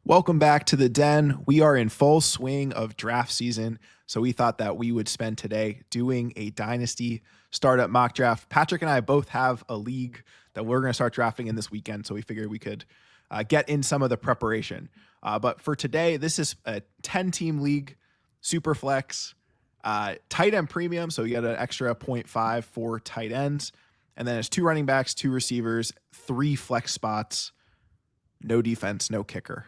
Welcome back to the Den. We are in full swing of draft season, so we thought that we would spend today doing a Dynasty Startup Mock Draft. Patrick and I both have a league that we're going to start drafting in this weekend, so we figured we could get in some of the preparation. But for today, this is a 10-team league, Superflex, tight end premium, so you get an extra 0.5 for tight ends, and then it's 2 running backs, 2 receivers, 3 flex spots, no defense, no kicker.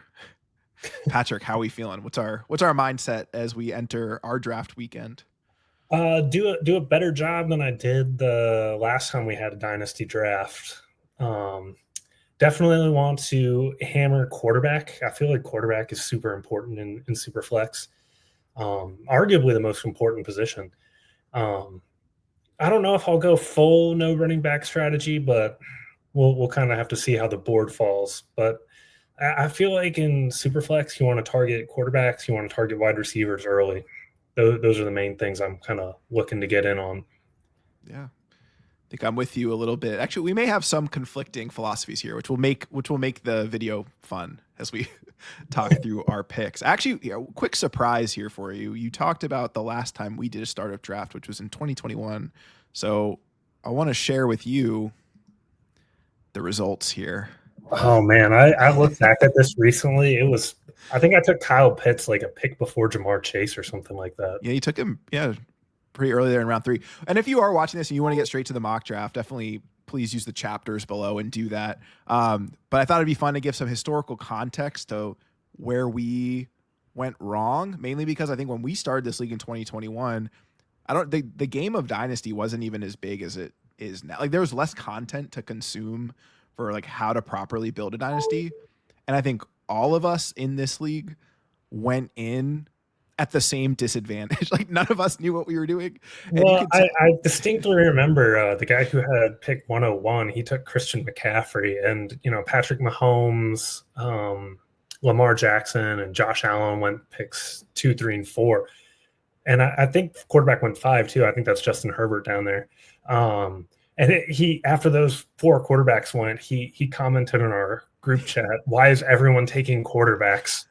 Patrick, how are we feeling? What's our mindset as we enter our draft weekend? Do a better job than I did the last time we had a dynasty draft. Definitely want to hammer quarterback. I feel like quarterback is super important in Superflex. Arguably the most important position. I don't know if I'll go full no running back strategy, but we'll kind of have to see how the board falls. But I feel like in Superflex, you want to target quarterbacks, you want to target wide receivers early. Those are the main things I'm kind of looking to get in on. Yeah, I think I'm with you a little bit. Actually, we may have some conflicting philosophies here, which will make the video fun as we talk through our picks. Actually, quick surprise here for you. You talked about the last time we did a startup draft, which was in 2021. So I want to share with you the results here. Oh man, I looked back at this recently. I think I took Kyle Pitts like a pick before Jamar Chase or something like that. Yeah, you took him, pretty early there in round 3. And if you are watching this and you want to get straight to the mock draft, definitely please use the chapters below and do that. But I thought it'd be fun to give some historical context to where we went wrong, mainly because I think when we started this league in 2021, the game of Dynasty wasn't even as big as it is now. Like there was less content to consume for like how to properly build a dynasty. And I think all of us in this league went in at the same disadvantage. Like none of us knew what we were doing. And Well, I distinctly remember the guy who had pick 101, he took Christian McCaffrey, and Patrick Mahomes, Lamar Jackson, and Josh Allen went picks 2, 3, and 4. And I think quarterback went 5 too. I think that's Justin Herbert down there. And he after those 4 quarterbacks went, he commented in our group chat, "Why is everyone taking quarterbacks?"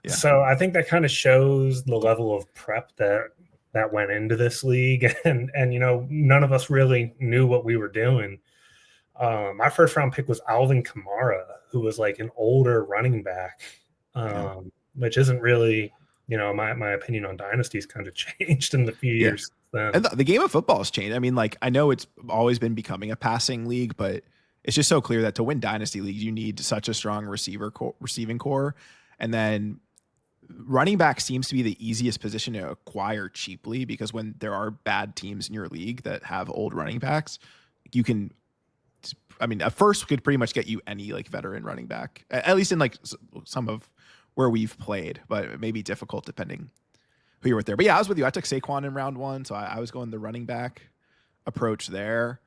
Yeah. So I think that kind of shows the level of prep that went into this league, and none of us really knew what we were doing. My first round pick was Alvin Kamara, who was like an older running back, which isn't really, my opinion on dynasties kind of changed in the few years. And the game of football has changed. I mean, like I know it's always been becoming a passing league, but it's just so clear that to win dynasty leagues, you need such a strong receiving core. And then running back seems to be the easiest position to acquire cheaply, because when there are bad teams in your league that have old running backs, you can, a first could pretty much get you any like veteran running back, at least in like some of where we've played, but it may be difficult depending who you're with there. But yeah, I was with you. I took Saquon in round 1, so I was going the running back approach there.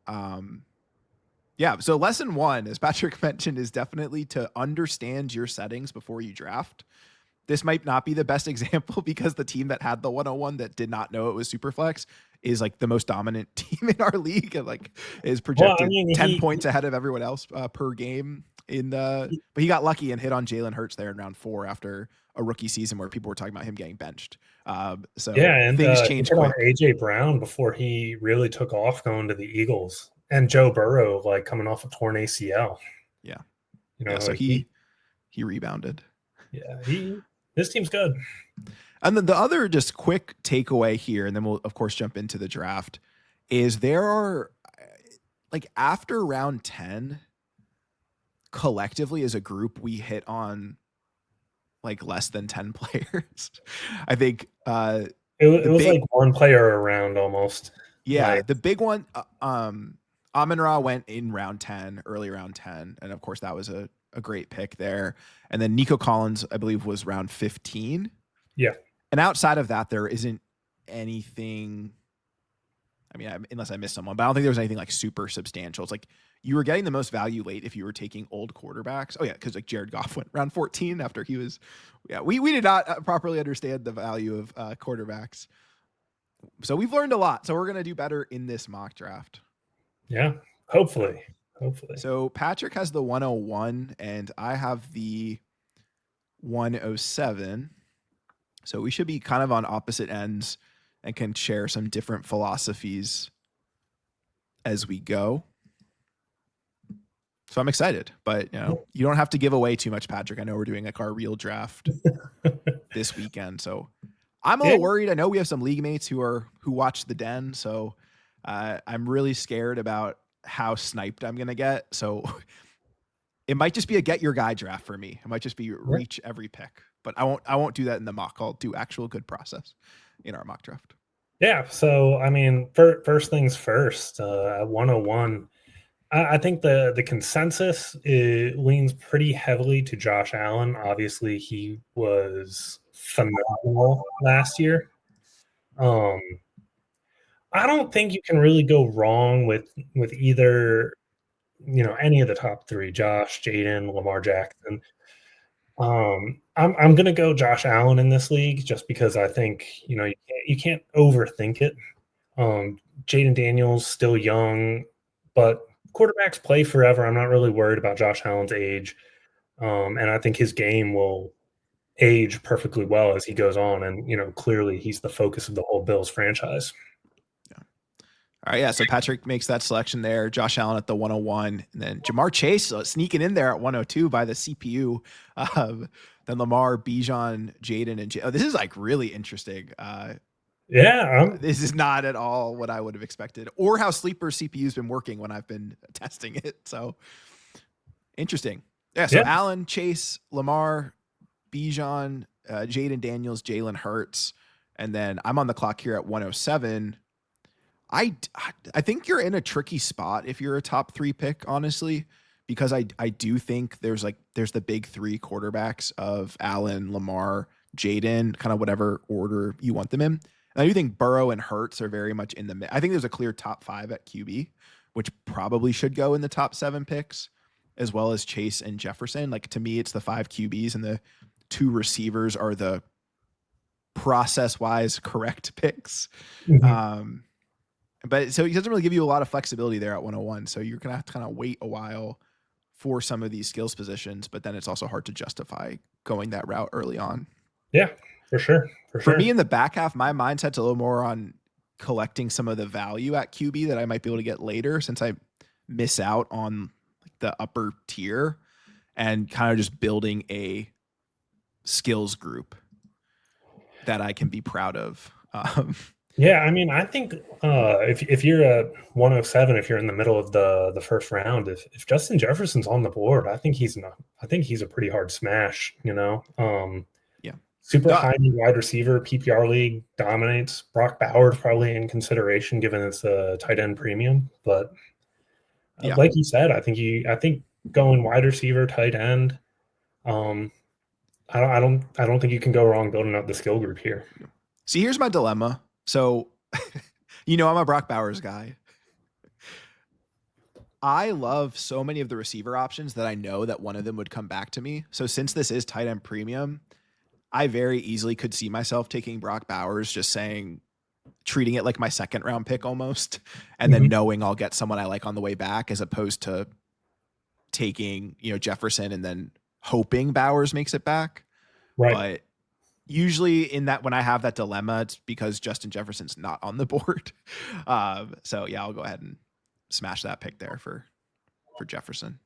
So lesson 1, as Patrick mentioned, is definitely to understand your settings before you draft. This might not be the best example because the team that had the 101 that did not know it was Superflex is like the most dominant team in our league, and like is projected 10 points ahead of everyone else per game but he got lucky and hit on Jalen Hurts there in round 4 after a rookie season where people were talking about him getting benched. And things changed quick. On AJ Brown before he really took off going to the Eagles, and Joe Burrow like coming off a torn ACL. Yeah. So he rebounded. Yeah. This team's good. And then the other just quick takeaway here, and then we'll of course jump into the draft, is there are like after round 10, collectively as a group, we hit on like less than 10 players. I think it was like one player around almost. Yeah, like, the big one, Amon-Ra went in round 10, early round 10, and of course that was a great pick there. And then Nico Collins, I believe, was round 15. Yeah. And outside of that, there isn't anything. I mean, unless I missed someone, but I don't think there was anything like super substantial. It's like you were getting the most value late if you were taking old quarterbacks. Oh yeah, because like Jared Goff went round 14 after he was. Yeah, we did not properly understand the value of quarterbacks. So we've learned a lot. So we're gonna do better in this mock draft. Yeah, hopefully. So Patrick has the 101, and I have the 107. So we should be kind of on opposite ends and can share some different philosophies as we go. So I'm excited, but you don't have to give away too much, Patrick. I know we're doing like our real draft this weekend, so I'm a little worried. I know we have some league mates who watch the Den, so I'm really scared about how sniped I'm gonna get. So it might just be a get your guy draft for me. It might just be reach every pick, but I won't do that in the mock. I'll do actual good process in our mock draft. Yeah. So I mean, first things first. At 101. I think the consensus leans pretty heavily to Josh Allen. Obviously, he was phenomenal last year. I don't think you can really go wrong with either, any of the top three: Josh, Jaden, Lamar Jackson. I'm gonna go Josh Allen in this league just because I think you can't overthink it. Jaden Daniels still young, but quarterbacks play forever. I'm not really worried about Josh Allen's age. And I think his game will age perfectly well as he goes on. And, clearly he's the focus of the whole Bills franchise. Yeah. All right. Yeah. So Patrick makes that selection there. Josh Allen at the 101. And then Jamar Chase sneaking in there at 102 by the CPU. Then Lamar, Bijan, Jaden, and this is like really interesting. This is not at all what I would have expected or how Sleeper CPU's been working when I've been testing it. So interesting. Yeah. So Allen, Chase, Lamar, Bijan, Jaden Daniels, Jalen Hurts. And then I'm on the clock here at 107. I think you're in a tricky spot if you're a top 3 pick, honestly, because I do think there's the big 3 quarterbacks of Allen, Lamar, Jaden, kind of whatever order you want them in. And I do think Burrow and Hurts are very much in the mid. I think there's a clear top 5 at QB, which probably should go in the top 7 picks, as well as Chase and Jefferson. Like, to me, it's the 5 QBs and the 2 receivers are the process-wise correct picks. Mm-hmm. But so he doesn't really give you a lot of flexibility there at 101. So you're going to have to kind of wait a while for some of these skills positions, but then it's also hard to justify going that route early on. Yeah, for sure. For me in the back half, my mindset's a little more on collecting some of the value at QB that I might be able to get later since I miss out on the upper tier and kind of just building a skills group that I can be proud of. Yeah, I mean, I think if you're at 107, if you're in the middle of the first round, if Justin Jefferson's on the board, I think he's a pretty hard smash. Super high wide receiver, PPR league dominates. Brock Bowers probably in consideration given it's a tight end premium, but like you said, I think going wide receiver, tight end. I don't think you can go wrong building up the skill group here. See, here's my dilemma. So, I'm a Brock Bowers guy. I love so many of the receiver options that I know that one of them would come back to me. So since this is tight end premium, I very easily could see myself taking Brock Bowers, just treating it like my second round pick almost, and then knowing I'll get someone I like on the way back, as opposed to taking, Jefferson and then hoping Bowers makes it back. Right. But usually when I have that dilemma, it's because Justin Jefferson's not on the board. So yeah, I'll go ahead and smash that pick there for Jefferson.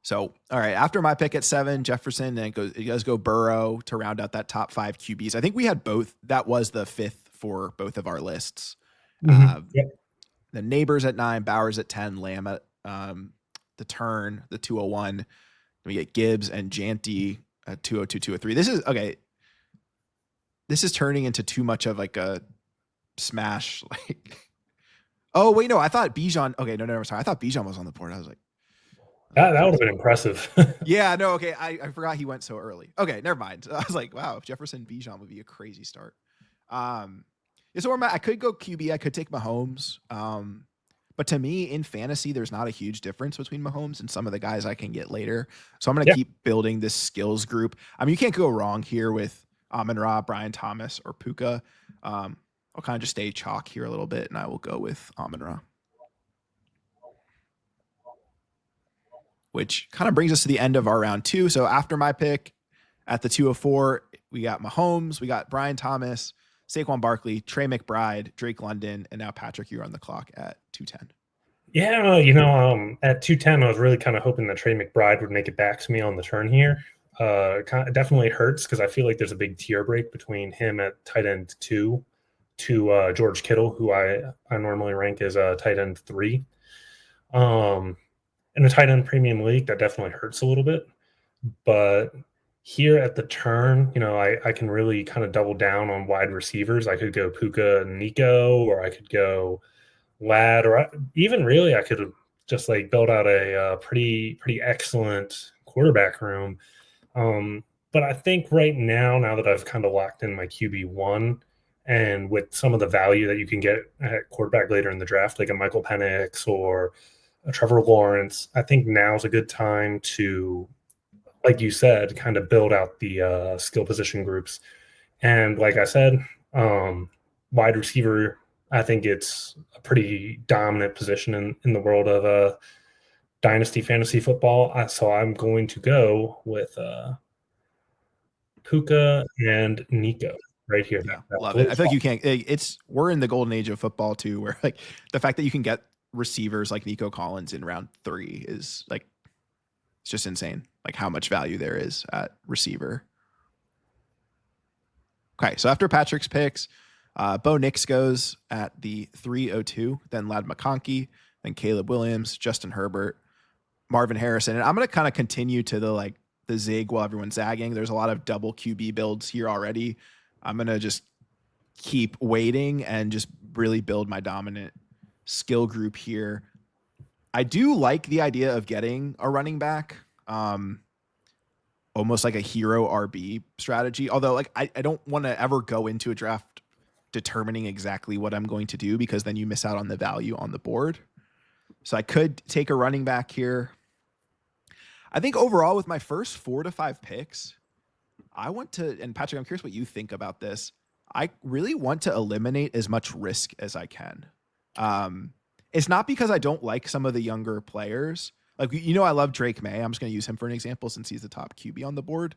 So, all right, after my pick at 7, Jefferson, and it does go Burrow to round out that top 5 QBs. I think we had both. That was the 5th for both of our lists. The Neighbors at 9, Bowers at 10, Lamb at the turn, the 201. We get Gibbs and Janty at 202, 203. This is okay. This is turning into too much of like a smash. Oh wait, no, I thought Bijan. Okay, no, sorry. I thought Bijan was on the board. I was like, that would have been impressive. Yeah, no, okay. I forgot he went so early. Okay, never mind. I was like, wow, if Jefferson Bijan would be a crazy start. So I could go QB. I could take Mahomes. But to me, in fantasy, there's not a huge difference between Mahomes and some of the guys I can get later. So I'm going to keep building this skills group. I mean, you can't go wrong here with Amon-Ra, Brian Thomas, or Puka. I'll kind of just stay chalk here a little bit, and I will go with Amon-Ra. which kind of brings us to the end of our round 2. So after my pick at the 204, we got Mahomes, we got Brian Thomas, Saquon Barkley, Trey McBride, Drake London, and now Patrick, you're on the clock at 210. Yeah, at 210, I was really kind of hoping that Trey McBride would make it back to me on the turn here. It definitely hurts because I feel like there's a big tier break between him at tight end 2 to George Kittle, who I normally rank as tight end 3. In a tight end premium league, that definitely hurts a little bit. But here at the turn, I can really kind of double down on wide receivers. I could go Puka and Nico, or I could go Lad, or even really I could just like build out a pretty excellent quarterback room. But I think right now that I've kind of locked in my QB1, and with some of the value that you can get at quarterback later in the draft, like a Michael Penix or a Trevor Lawrence, I think now's a good time to, like you said, kind of build out the skill position groups. And like I said, wide receiver, I think it's a pretty dominant position in the world of Dynasty fantasy football. So I'm going to go with Puka and Nico right here. Yeah, love it. I feel like you can't. We're in the golden age of football too, where like the fact that you can get receivers like Nico Collins in round 3 is like, it's just insane. Like how much value there is at receiver. Okay, so after Patrick's picks, Bo Nix goes at the 302, then Ladd McConkey, then Caleb Williams, Justin Herbert, Marvin Harrison. And I'm going to kind of continue to the zig while everyone's zagging. There's a lot of double QB builds here already. I'm going to just keep waiting and just really build my dominant skill group here. I do like the idea of getting a running back, almost like a hero RB strategy. Although like I don't want to ever go into a draft determining exactly what I'm going to do, because then you miss out on the value on the board. So I could take a running back here. I think overall with my first 4 to 5 picks, I want to, and Patrick, I'm curious what you think about this. I really want to eliminate as much risk as I can. It's not because I don't like some of the younger players. Like, I love Drake May. I'm just going to use him for an example since he's the top QB on the board.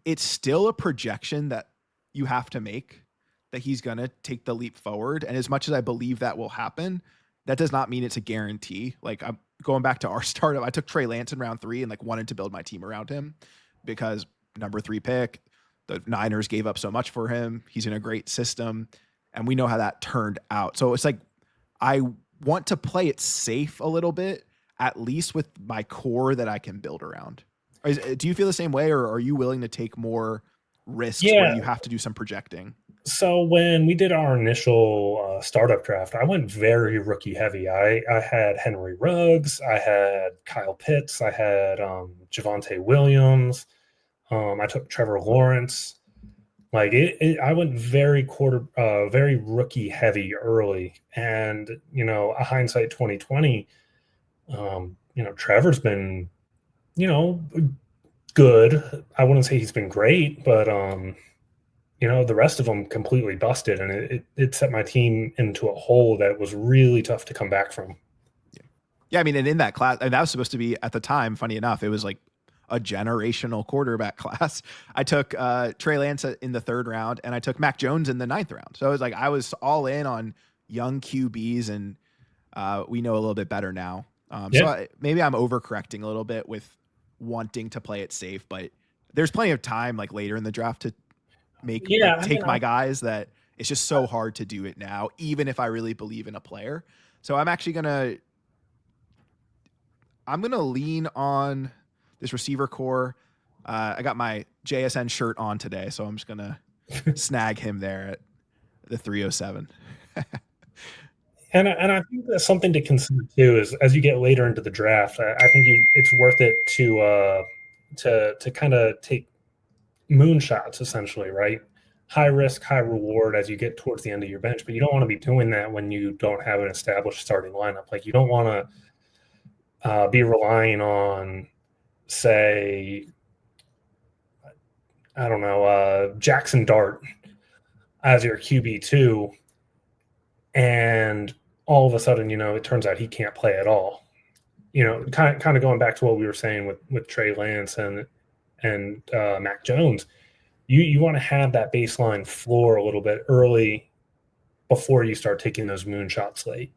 It's still a projection that you have to make that he's going to take the leap forward. And as much as I believe that will happen, that does not mean it's a guarantee. Like, I'm going back to our startup. I took Trey Lance in round 3 and like wanted to build my team around him because number 3 pick, the Niners gave up so much for him. He's in a great system and we know how that turned out. So it's like, I want to play it safe a little bit, at least with my core that I can build around. Do you feel the same way, or are you willing to take more risks where you have to do some projecting? So when we did our initial startup draft, I went very rookie heavy. I had Henry Ruggs, I had Kyle Pitts, I had Javonte Williams, I took Trevor Lawrence. Like I went very rookie heavy early, and a hindsight 2020. Trevor's been, good. I wouldn't say he's been great, but the rest of them completely busted, and it set my team into a hole that was really tough to come back from. Yeah, I mean, and in that class, and that was supposed to be at the time, funny enough, it was like a generational quarterback class. I took Trey Lance in the 3rd round, and I took Mac Jones in the 9th round. So it was like I was all in on young QBs, and we know a little bit better now. So maybe I'm overcorrecting a little bit with wanting to play it safe, but there's plenty of time like later in the draft to take my guys, that it's just so hard to do it now, even if I really believe in a player. So I'm actually gonna lean on this receiver core. I got my JSN shirt on today, so I'm just gonna snag him there at the 307. And I think that's something to consider too, is as you get later into the draft, I think it's worth it to kind of take moonshots, essentially, right? High risk, high reward as you get towards the end of your bench, but you don't want to be doing that when you don't have an established starting lineup. Like, you don't want to be relying on, say, I don't know, Jackson Dart as your QB2, and all of a sudden, it turns out he can't play at all. kind of going back to what we were saying with Trey Lance and Mac Jones, you want to have that baseline floor a little bit early before you start taking those moonshots late,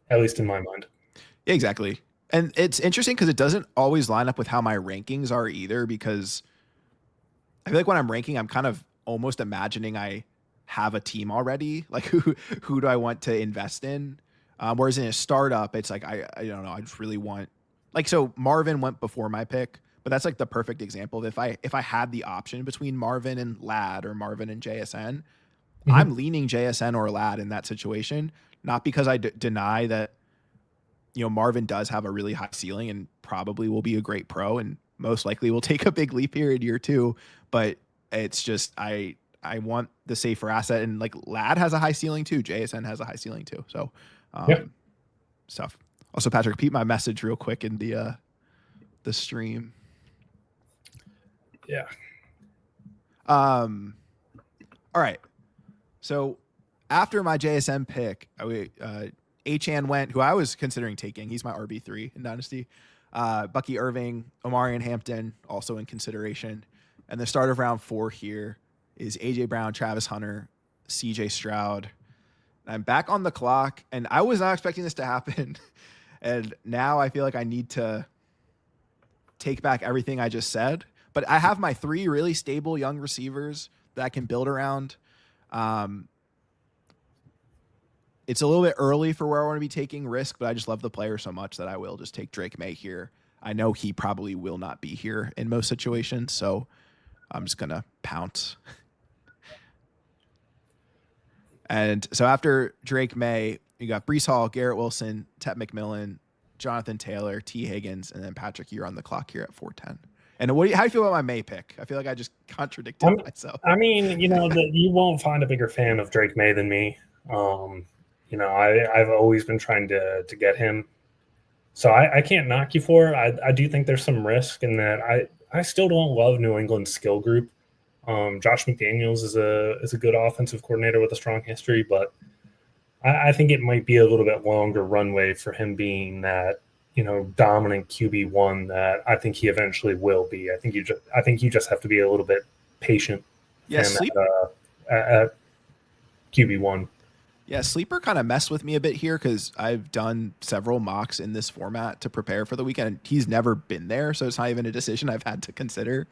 at least in my mind. Yeah, exactly. And it's interesting because it doesn't always line up with how my rankings are either, because I feel like when I'm ranking, I'm kind of almost imagining I have a team already. Like who do I want to invest in? Whereas in a startup, it's like I don't know. I just really want, like, so Marvin went before my pick, but that's like the perfect example of if I had the option between Marvin and Lad or Marvin and JSN, I'm leaning JSN or Lad in that situation. Not because I deny that, Marvin does have a really high ceiling and probably will be a great pro and most likely will take a big leap here in year 2. But it's just, I want the safer asset, and like Lad has a high ceiling too. JSN has a high ceiling too. So, stuff. Also, Patrick, repeat my message real quick in the stream. Yeah. All right. So after my JSN pick, Achan went, who I was considering taking. He's my RB3 in Dynasty. Bucky Irving, Omarion Hampton, also in consideration. And the start of round 4 here is AJ Brown, Travis Hunter, CJ Stroud. I'm back on the clock, and I was not expecting this to happen. And now I feel like I need to take back everything I just said. But I have my 3 really stable young receivers that I can build around. It's a little bit early for where I want to be taking risk, but I just love the player so much that I will just take Drake May here. I know he probably will not be here in most situations, so I'm just going to pounce. And so after Drake May, you got Breece Hall, Garrett Wilson, Tet McMillan, Jonathan Taylor, T. Higgins, and then Patrick, you're on the clock here at 410. And how do you feel about my May pick? I feel like I just contradicted myself. I mean, you won't find a bigger fan of Drake May than me. I've always been trying to get him. So I can't knock you for it. I do think there's some risk in that. I still don't love New England's skill group. Josh McDaniels is a good offensive coordinator with a strong history, but I think it might be a little bit longer runway for him being that, dominant QB1 that I think he eventually will be. I think you just have to be a little bit patient. Yes, at QB1. Yeah, Sleeper kind of messed with me a bit here because I've done several mocks in this format to prepare for the weekend. He's never been there, so it's not even a decision I've had to consider.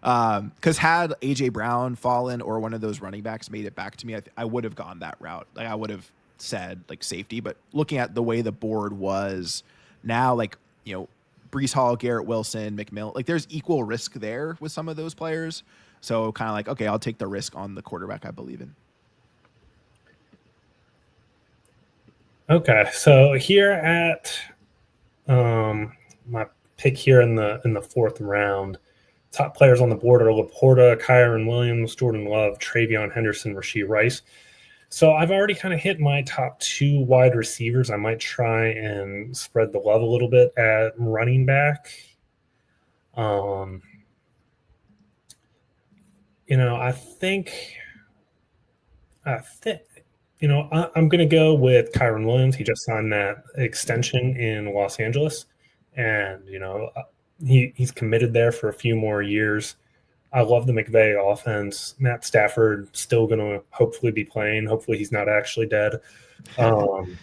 Because had AJ Brown fallen or one of those running backs made it back to me, I would have gone that route. Like I would have said like safety, but looking at the way the board was now, like, Breece Hall, Garrett Wilson, McMillan, like there's equal risk there with some of those players. So kind of like, okay, I'll take the risk on the quarterback I believe in. Okay, so here at my pick here in the 4th round, top players on the board are Laporta, Kyron Williams, Jordan Love, Travion Henderson, Rashee Rice. So I've already kind of hit my top 2 wide receivers. I might try and spread the love a little bit at running back. I think I'm going to go with Kyron Williams. He just signed that extension in Los Angeles, and he's committed there for a few more years. I love the McVay offense. Matt Stafford still going to hopefully be playing. Hopefully he's not actually dead. And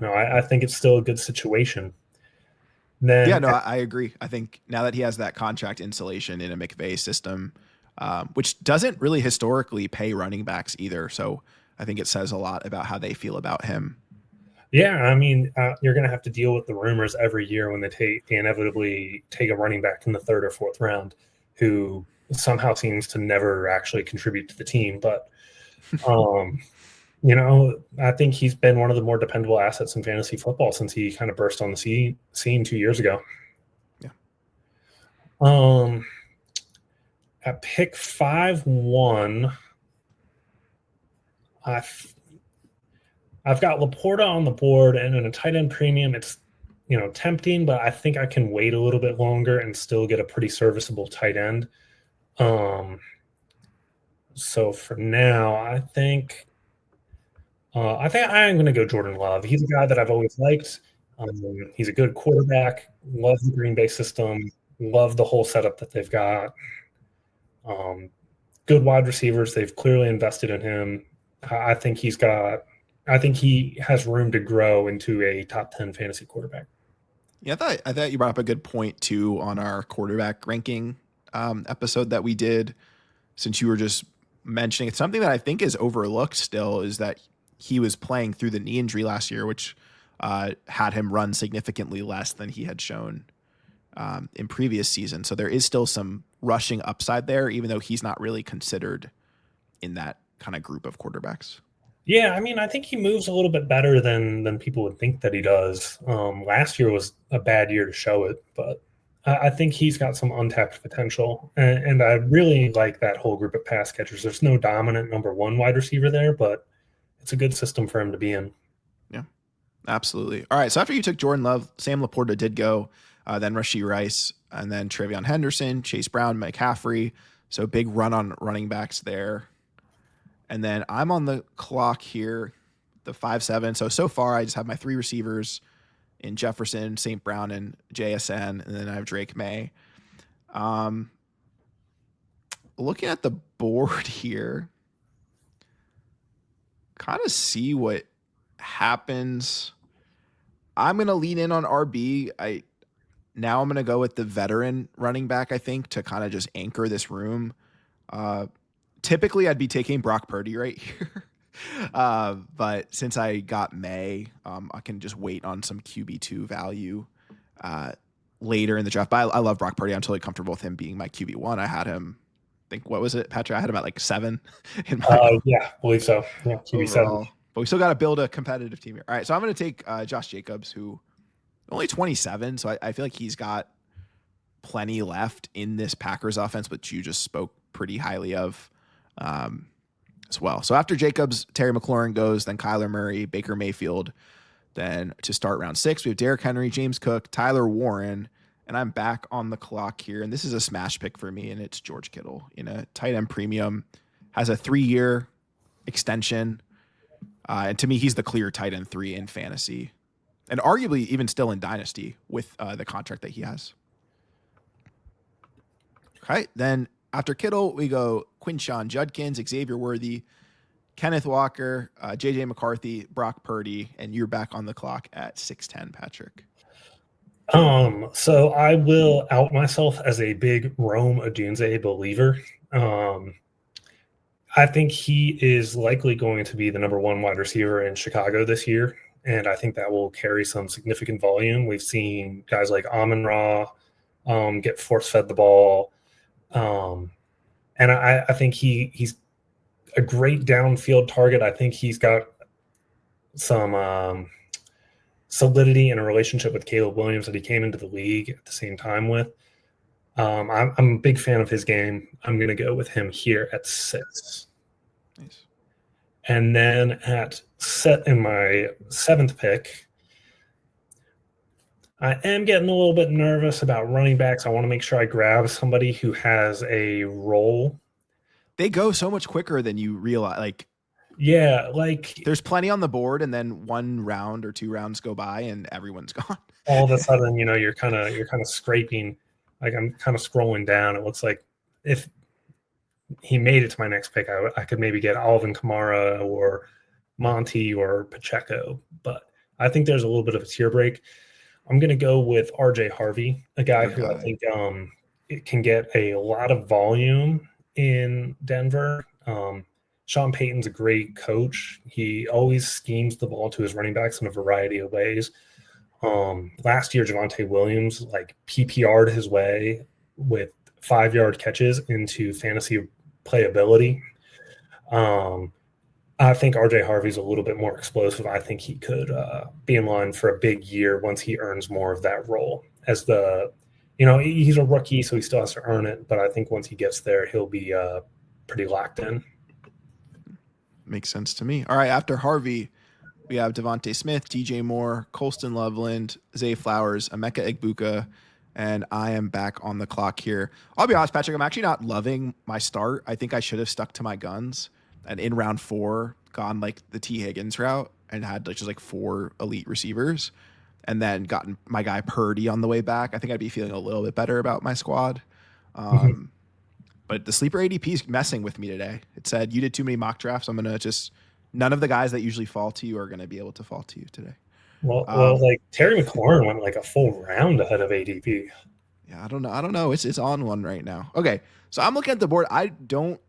I think it's still a good situation. Then I agree. I think now that he has that contract insulation in a McVay system, which doesn't really historically pay running backs either. So I think it says a lot about how they feel about him. Yeah, I mean, you're going to have to deal with the rumors every year when they inevitably take a running back in the 3rd or 4th round who somehow seems to never actually contribute to the team. But, I think he's been one of the more dependable assets in fantasy football since he kind of burst on the scene 2 years ago. Yeah. At pick 5-1, I've got Laporta on the board, and in a tight end premium, it's tempting, but I think I can wait a little bit longer and still get a pretty serviceable tight end. So for now, I think I'm going to go Jordan Love. He's a guy that I've always liked. He's a good quarterback. Love the Green Bay system. Love the whole setup that they've got. Good wide receivers. They've clearly invested in him. I think he has room to grow into a top 10 fantasy quarterback. Yeah, I thought you brought up a good point too on our quarterback ranking episode that we did. Since you were just mentioning it's something that I think is overlooked still is that he was playing through the knee injury last year, which had him run significantly less than he had shown in previous seasons. So there is still some rushing upside there, even though he's not really considered in that kind of group of quarterbacks. Yeah, I mean, I think he moves a little bit better than people would think that he does. Last year was a bad year to show it, but I think he's got some untapped potential. And I really like that whole group of pass catchers. There's no dominant number one wide receiver there, but it's a good system for him to be in. Yeah, absolutely. All right, so after you took Jordan Love, Sam Laporta did go, then Rashee Rice, and then Travion Henderson, Chase Brown, McCaffrey. So big run on running backs there. And then I'm on the clock here, the 5-7. So far, I just have my three receivers in Jefferson, St. Brown, and JSN. And then I have Drake May. Looking at the board here, kind of see what happens. I'm going to lean in on RB. I'm going to go with the veteran running back, I think, to kind of just anchor this room. Typically, I'd be taking Brock Purdy right here. But since I got May, I can just wait on some QB2 value later in the draft. But I love Brock Purdy. I'm totally comfortable with him being my QB1. I had him, I think, what was it, Patrick? I had him at like 7. Yeah, I believe so. Yeah, QB7. But we still got to build a competitive team here. All right, so I'm going to take Josh Jacobs, who only 27. So I feel like he's got plenty left in this Packers offense, which you just spoke pretty highly of. As well. So after Jacobs, Terry McLaurin goes, then Kyler Murray, Baker Mayfield. Then to start round 6, we have Derrick Henry, James Cook, Tyler Warren, and I'm back on the clock here. And this is a smash pick for me, and it's George Kittle in a tight end premium. Has a 3-year extension. And to me, he's the clear tight end 3 in fantasy. And arguably even still in Dynasty with the contract that he has. Okay, then after Kittle, we go Quinshon Judkins, Xavier Worthy, Kenneth Walker, J.J. McCarthy, Brock Purdy, and you're back on the clock at 6'10", Patrick. So I will out myself as a big Rome Odunze believer. I think he is likely going to be the number 1 wide receiver in Chicago this year, and I think that will carry some significant volume. We've seen guys like Amon-Ra get force-fed the ball. And I think he's a great downfield target. I think he's got some solidity in a relationship with Caleb Williams that he came into the league at the same time with. I'm a big fan of his game. I'm going to go with him here at 6. Nice. And then in my 7th pick, I am getting a little bit nervous about running backs. I want to make sure I grab somebody who has a role. They go so much quicker than you realize. There's plenty on the board, and then 1 round or 2 rounds go by, and everyone's gone. All of a sudden, you're kind of scraping. Like I'm kind of scrolling down. It looks like if he made it to my next pick, I could maybe get Alvin Kamara or Monty or Pacheco. But I think there's a little bit of a tier break. I'm going to go with RJ Harvey, a guy who I think it can get a lot of volume in Denver. Sean Payton's a great coach. He always schemes the ball to his running backs in a variety of ways. Last year, Javonte Williams PPR'd his way with 5-yard catches into fantasy playability. I think RJ Harvey's a little bit more explosive. I think he could be in line for a big year once he earns more of that role. He's a rookie, so he still has to earn it. But I think once he gets there, he'll be pretty locked in. Makes sense to me. All right, after Harvey, we have Devontae Smith, DJ Moore, Colston Loveland, Zay Flowers, Emeka Egbuka, and I am back on the clock here. I'll be honest, Patrick, I'm actually not loving my start. I think I should have stuck to my guns and in round 4 gone like the T. Higgins route and had just 4 elite receivers. and then gotten my guy Purdy on the way back, I think I'd be feeling a little bit better about my squad. Mhm. But the sleeper ADP is messing with me today. It said you did too many mock drafts. I'm gonna just none of the guys that usually fall to you are gonna be able to fall to you today. Well, like Terry McLaurin went like a full round ahead of ADP. Yeah, I don't know. I don't know. It's on one right now. Okay, so I'm looking at the board. I don't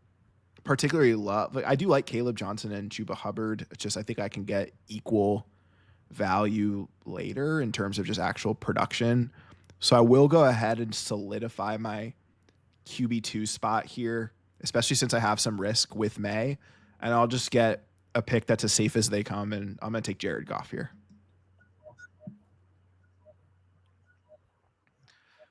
particularly love. Like, I do like Caleb Johnson and Chuba Hubbard. It's just I think I can get equal value later in terms of just actual production. So I will go ahead and solidify my QB2 spot here, especially since I have some risk with May, and I'll just get a pick that's as safe as they come, and I'm gonna take Jared Goff here.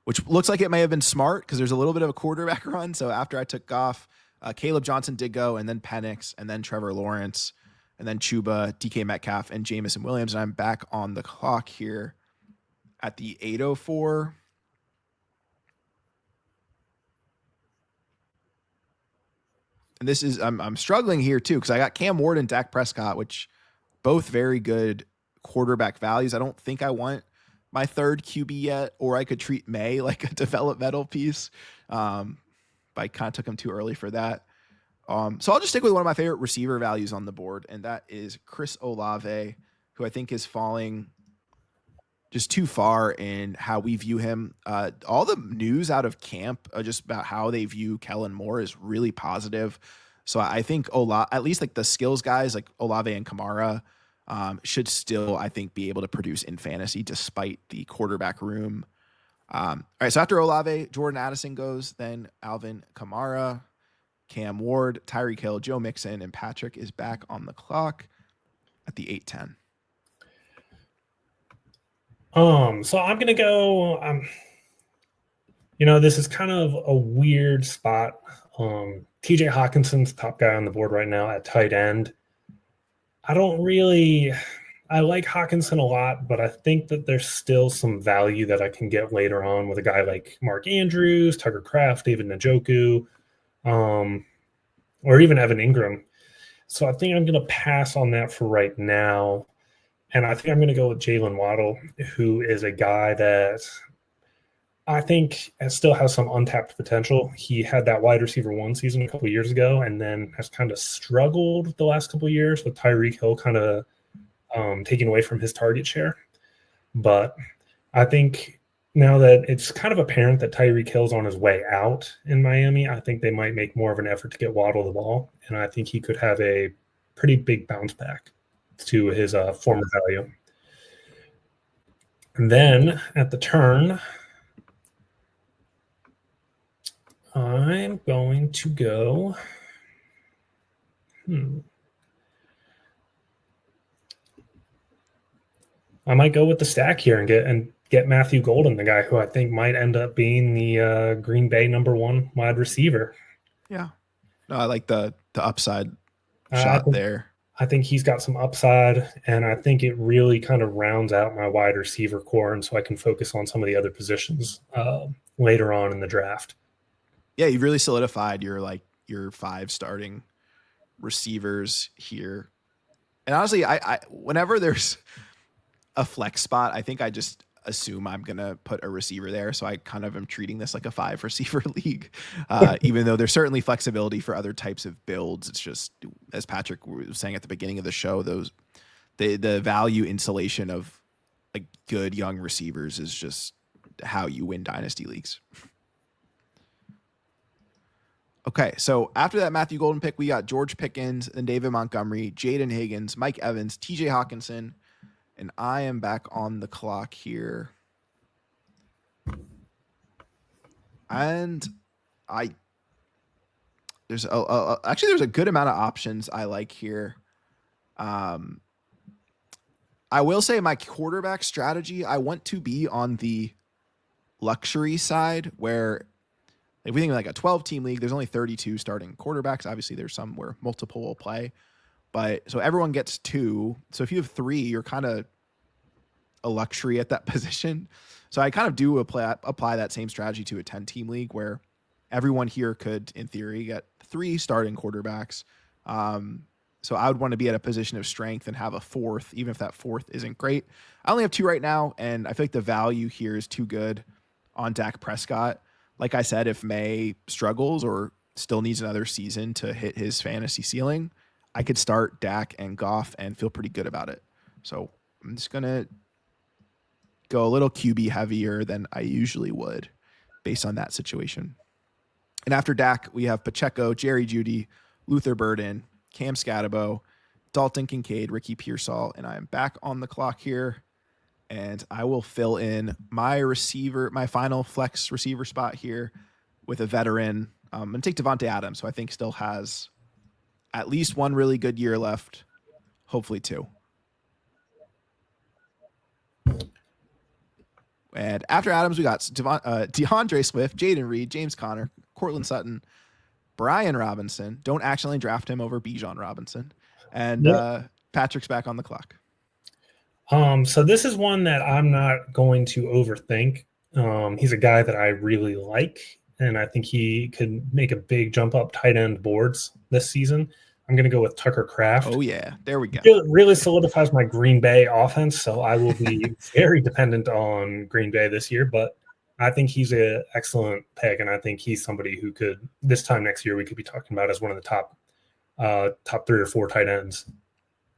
Which looks like it may have been smart because there's a little bit of a quarterback run. So after I took Goff, Caleb Johnson did go, and then Penix, and then Trevor Lawrence, and then Chuba, DK Metcalf, and Jamison Williams. And I'm back on the clock here at the 8:04. And this is I'm struggling here too because I got Cam Ward and Dak Prescott, which both very good quarterback values. I don't think I want my third QB yet, or I could treat May like a developmental piece. But I kind of took him too early for that. So I'll just stick with one of my favorite receiver values on the board, and that is Chris Olave, who I think is falling just too far in how we view him. All the news out of camp just about how they view Kellen Moore is really positive. So I think at least like the skills guys like Olave and Kamara should still, I think, be able to produce in fantasy despite the quarterback room. All right, so after Olave, Jordan Addison goes, then Alvin Kamara, Cam Ward, Tyreek Hill, Joe Mixon, and Patrick is back on the clock at the 8:10. So I'm gonna go. This is kind of a weird spot. TJ Hawkinson's top guy on the board right now at tight end. I like Hawkinson a lot, but I think that there's still some value that I can get later on with a guy like Mark Andrews, Tucker Kraft, David Njoku, or even Evan Ingram. So I think I'm going to pass on that for right now. And I think I'm going to go with Jalen Waddle, who is a guy that I think still has some untapped potential. He had that wide receiver one season a couple of years ago, and then has kind of struggled the last couple of years with Tyreek Hill kind of taking away from his target share. But I think now that it's kind of apparent that Tyreek Hill's on his way out in Miami, I think they might make more of an effort to get Waddle the ball. And I think he could have a pretty big bounce back to his former value. And then at the turn, I'm going to go. I might go with the stack here and get Matthew Golden, the guy who I think might end up being the Green Bay #1 wide receiver. Yeah, no, I like the upside shot there. I think he's got some upside, and I think it really kind of rounds out my wide receiver core, and so I can focus on some of the other positions later on in the draft. Yeah, you've really solidified your 5 starting receivers here. And honestly, I whenever there's a flex spot, I think I just assume I'm going to put a receiver there. So I kind of am treating this like a 5 receiver league, even though there's certainly flexibility for other types of builds. It's just, as Patrick was saying at the beginning of the show, the value insulation of like good young receivers is just how you win dynasty leagues. Okay, so after that Matthew Golden pick, we got George Pickens, then David Montgomery, Jaden Higgins, Mike Evans, TJ Hawkinson, and I am back on the clock here. And there's a good amount of options I like here. I will say my quarterback strategy, I want to be on the luxury side where if we think of like a 12-team league, there's only 32 starting quarterbacks. Obviously, there's some where multiple will play. But so everyone gets 2. So if you have 3, you're kind of a luxury at that position. So I kind of do apply that same strategy to a 10-team league where everyone here could, in theory, get 3 starting quarterbacks. So I would want to be at a position of strength and have a fourth, even if that fourth isn't great. I only have two right now, and I feel like the value here is too good on Dak Prescott. Like I said, if May struggles or still needs another season to hit his fantasy ceiling, I could start Dak and Goff and feel pretty good about it. So I'm just going to go a little QB heavier than I usually would based on that situation. And after Dak, we have Pacheco, Jerry Jeudy, Luther Burden, Cam Scatterbo, Dalton Kincaid, Ricky Pearsall, and I am back on the clock here. And I will fill in my final flex receiver spot here with a veteran. I'm going to take Devontae Adams, who I think still has at least one really good year left, hopefully two. And after Adams, we got DeAndre Swift, Jaden Reed, James Conner, Cortland Sutton, Brian Robinson. Don't accidentally draft him over Bijan Robinson. And Patrick's back on the clock. So this is one that I'm not going to overthink. He's a guy that I really like, and I think he could make a big jump up tight end boards this season. I'm going to go with Tucker Kraft. Oh, yeah. There we go. It really solidifies my Green Bay offense, so I will be very dependent on Green Bay this year, but I think he's an excellent pick, and I think he's somebody who could, this time next year, we could be talking about as one of the top 3 or 4 tight ends.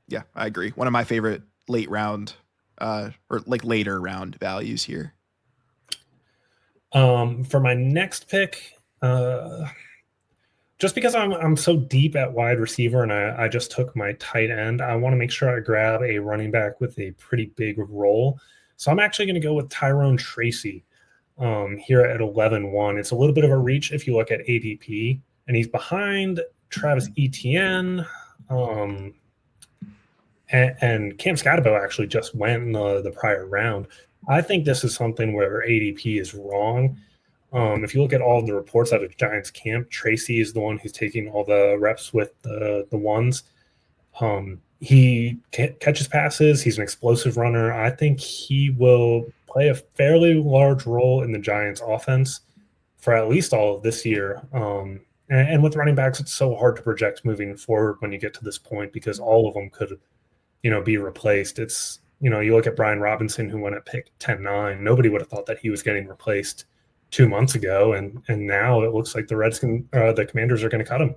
Yeah, I agree. One of my favorite late round or like later round values here. For my next pick, just because I'm so deep at wide receiver and I just took my tight end, I want to make sure I grab a running back with a pretty big role. So I'm actually going to go with Tyrone Tracy here at 11-1. It's a little bit of a reach if you look at ADP, and he's behind Travis Etienne. And Cam Scatterbo actually just went in the prior round. I think this is something where ADP is wrong. If you look at all the reports out of Giants camp, Tracy is the one who's taking all the reps with the ones. He catches passes. He's an explosive runner. I think he will play a fairly large role in the Giants offense for at least all of this year. And with running backs, it's so hard to project moving forward when you get to this point because all of them could be replaced. It's, you look at Brian Robinson, who went at pick 10-9. Nobody would have thought that he was getting replaced 2 months ago. And now it looks like the Commanders are going to cut him.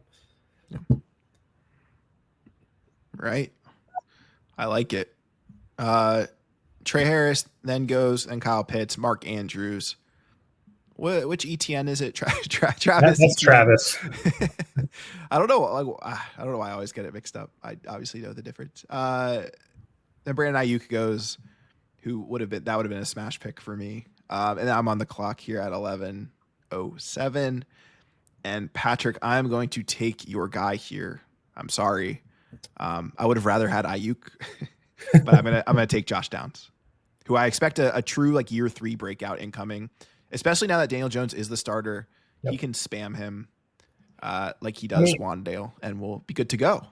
Right. I like it. Trey Harris then goes, and Kyle Pitts, Mark Andrews. Which ETN is it? Travis. That's Travis. I don't know. I don't know why I always get it mixed up. I obviously know the difference. Then Brandon Ayuk goes, that would have been a smash pick for me. And I'm on the clock here at 11:07. And Patrick, I'm going to take your guy here. I'm sorry. I would have rather had Ayuk, but I'm gonna take Josh Downs, who I expect a true year 3 breakout incoming. Especially now that Daniel Jones is the starter, He can spam him like he does Wandale, and we'll be good to go.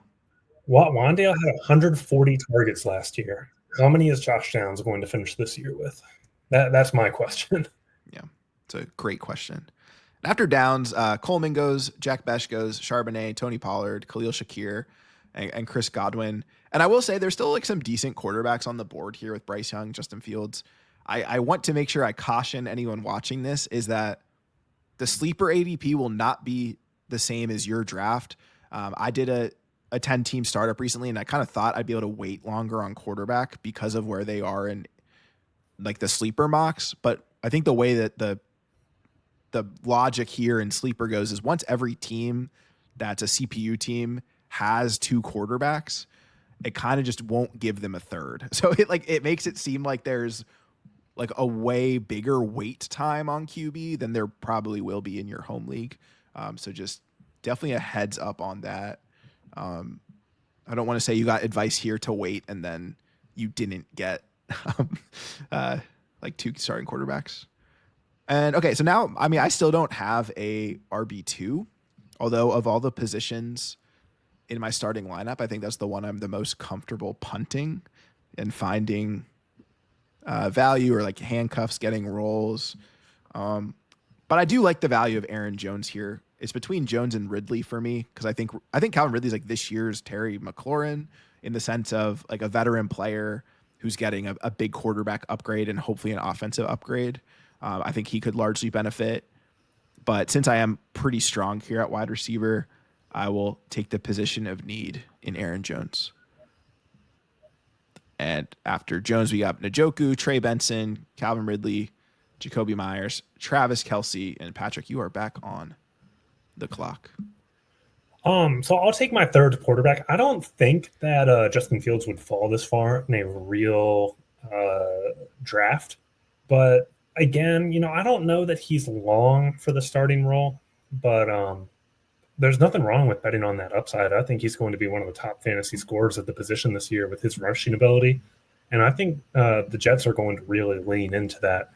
Wandale had 140 targets last year. How many is Josh Downs going to finish this year with? That's my question. Yeah, it's a great question. After Downs, Coleman goes, Jack Besh goes, Charbonnet, Tony Pollard, Khalil Shakir, and Chris Godwin. And I will say there's still some decent quarterbacks on the board here with Bryce Young, Justin Fields. I want to make sure I caution anyone watching this is that the sleeper ADP will not be the same as your draft. I did a 10-team startup recently, and I kind of thought I'd be able to wait longer on quarterback because of where they are in the sleeper mocks. But I think the way that the logic here in sleeper goes is once every team that's a CPU team has 2 quarterbacks, it kind of just won't give them a third. So it makes it seem like there's a way bigger wait time on QB than there probably will be in your home league. So just definitely a heads up on that. I don't want to say you got advice here to wait and then you didn't get 2 starting quarterbacks. And okay, so now, I still don't have a RB2, although of all the positions in my starting lineup, I think that's the one I'm the most comfortable punting and finding value or handcuffs, getting rolls. But I do like the value of Aaron Jones here It's between Jones and Ridley for me because I think Calvin Ridley's like this year's Terry McLaurin in the sense of like a veteran player who's getting a big quarterback upgrade and hopefully an offensive upgrade. I think he could largely benefit. But since I am pretty strong here at wide receiver, I will take the position of need in Aaron Jones. And after Jones, we got Njoku, Trey Benson, Calvin Ridley, Jacoby Myers, Travis Kelce, and Patrick, you are back on the clock. So I'll take my third quarterback. I don't think that Justin Fields would fall this far in a real draft. But again, I don't know that he's long for the starting role, but there's nothing wrong with betting on that upside. I think he's going to be one of the top fantasy scorers at the position this year with his rushing ability. And I think the Jets are going to really lean into that.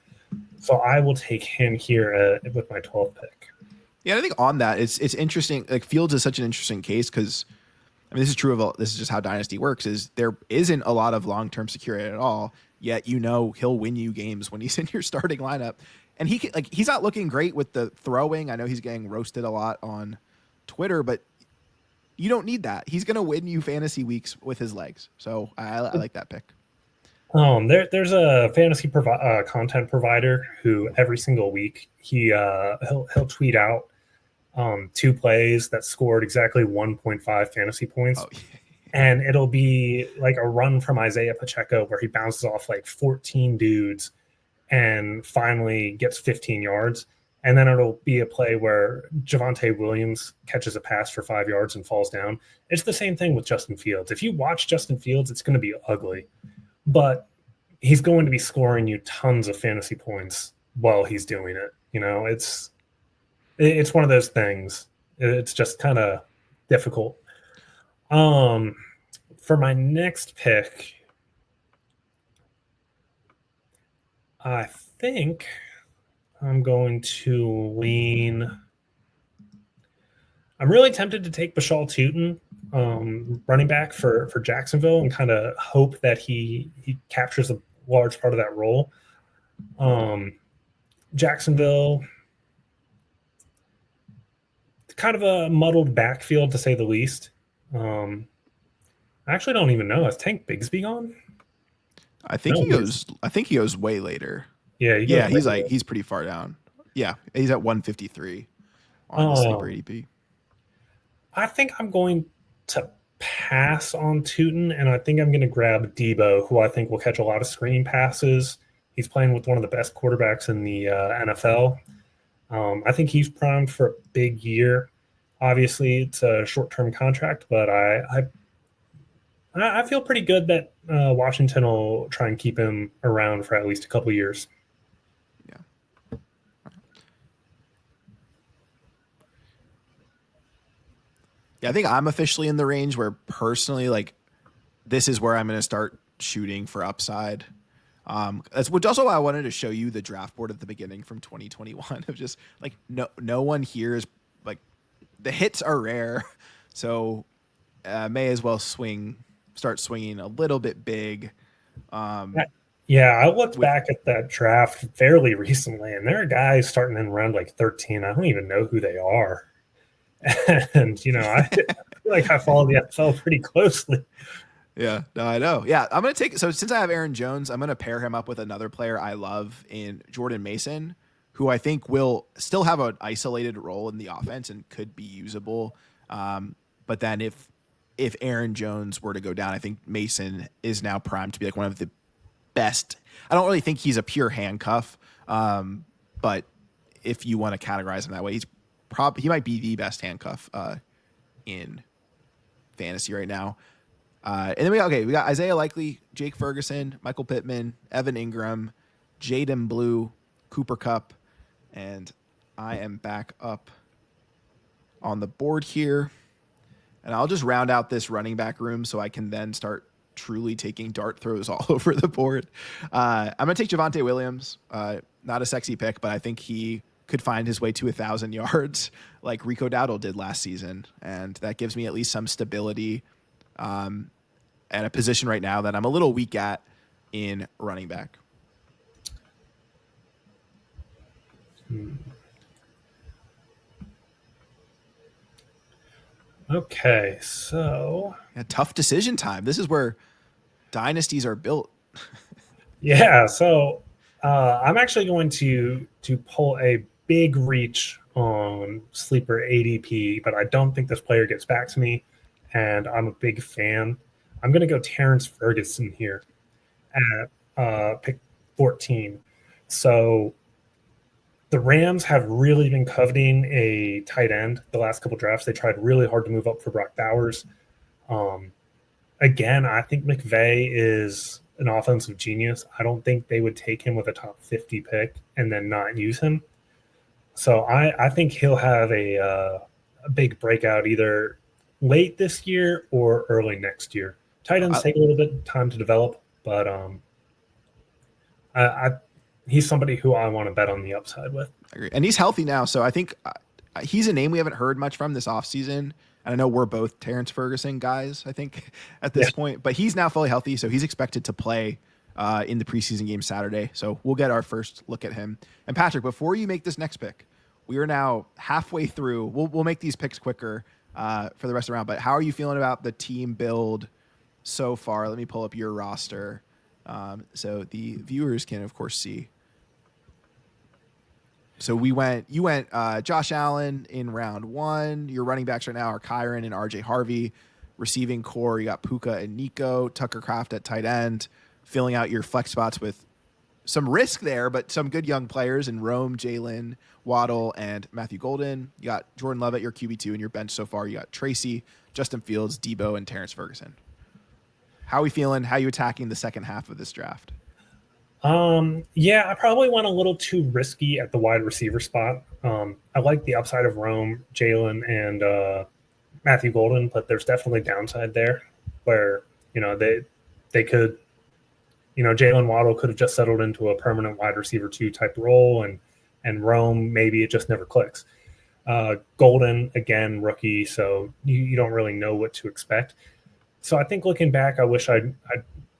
So I will take him here with my 12th pick. Yeah, I think on that, it's interesting. Like Fields is such an interesting case because, I mean, this is true of this is just how Dynasty works. Is there isn't a lot of long-term security at all. Yet he'll win you games when he's in your starting lineup, and he's not looking great with the throwing. I know he's getting roasted a lot on Twitter, but you don't need that. He's going to win you fantasy weeks with his legs. So I like that pick. There's a fantasy content provider who every single week he'll tweet out 2 plays that scored exactly 1.5 fantasy points. Oh, yeah. And it'll be like a run from Isaiah Pacheco where he bounces off like 14 dudes and finally gets 15 yards. And then it'll be a play where Javonte Williams catches a pass for 5 yards and falls down. It's the same thing with Justin Fields. If you watch Justin Fields, it's going to be ugly. But he's going to be scoring you tons of fantasy points while he's doing it. It's one of those things. It's just kind of difficult. For my next pick, I think I'm going to lean. I'm really tempted to take Bashal Tutin, running back for Jacksonville, and kind of hope that he captures a large part of that role. Jacksonville, kind of a muddled backfield to say the least. I actually don't even know. Is Tank Bigsby gone? I think he goes way later. Yeah, he's pretty far down. Yeah, he's at 153 on the sleeper ADP. I think I'm going to pass on Tutin, and I think I'm going to grab Debo, who I think will catch a lot of screen passes. He's playing with one of the best quarterbacks in the NFL. I think he's primed for a big year. Obviously, it's a short-term contract, but I feel pretty good that Washington will try and keep him around for at least a couple years. Yeah, I think I'm officially in the range where personally, like, this is where I'm going to start shooting for upside. That's also why I wanted to show you the draft board at the beginning from 2021 of just like no one here is like the hits are rare, so may as well start swinging a little bit big. Yeah, I looked back at that draft fairly recently, and there are guys starting in round like 13. I don't even know who they are. And, I feel like I follow the NFL pretty closely. Yeah, no, I know. Yeah, I'm going to take – so since I have Aaron Jones, I'm going to pair him up with another player I love in Jordan Mason, who I think will still have an isolated role in the offense and could be usable. But then if Aaron Jones were to go down, I think Mason is now primed to be like one of the best. I don't really think he's a pure handcuff, but if you want to categorize him that way, he might be the best handcuff in fantasy right now. And then we got Isaiah Likely, Jake Ferguson, Michael Pittman, Evan Ingram, Jaden Blue, Cooper Kupp, and I am back up on the board here. And I'll just round out this running back room so I can then start truly taking dart throws all over the board. I'm going to take Javonte Williams. Not a sexy pick, but I think he could find his way to 1,000 yards like Rico Dowdle did last season. And that gives me at least some stability at a position right now that I'm a little weak at in running back. Okay, so Yeah, tough decision time. This is where dynasties are built. yeah, so I'm actually going to pull a big reach on sleeper ADP, but I don't think this player gets back to me, and I'm a big fan. I'm going to go Terrence Ferguson here at pick 14. So the Rams have really been coveting a tight end the last couple drafts. They tried really hard to move up for Brock Bowers. Um, Again, I think McVay is an offensive genius. I don't think they would take him with a top 50 pick and then not use him. So I think he'll have a big breakout either late this year or early next year. Tight ends take a little bit of time to develop, but I he's somebody who I want to bet on the upside with. I agree. And he's healthy now. So I think he's a name we haven't heard much from this offseason. And I know we're both Terrence Ferguson guys, I think, at this point. But he's now fully healthy, so he's expected to play in the preseason game Saturday. So we'll get our first look at him. And Patrick, before you make this next pick, we are now halfway through. We'll make these picks quicker for the rest of the round. But how are you feeling about the team build so far? Let me pull up your roster so the viewers can, of course, see. So you went Josh Allen in round 1. Your running backs right now are Kyron and RJ Harvey. Receiving core, you got Puka and Nico, Tucker Kraft at tight end, filling out your flex spots with some risk there, but some good young players in Rome, Jalen, Waddle, and Matthew Golden. You got Jordan Love at your QB2 in your bench so far. You got Tracy, Justin Fields, Debo, and Terrence Ferguson. How are we feeling? How are you attacking the second half of this draft? Yeah, I probably went a little too risky at the wide receiver spot. I like the upside of Rome, Jalen, and Matthew Golden, but there's definitely downside there where, they could, Jalen Waddle could have just settled into a permanent wide receiver 2 type role, and Rome, maybe it just never clicks. Golden, again, rookie, so you don't really know what to expect. So I think looking back, I wish I'd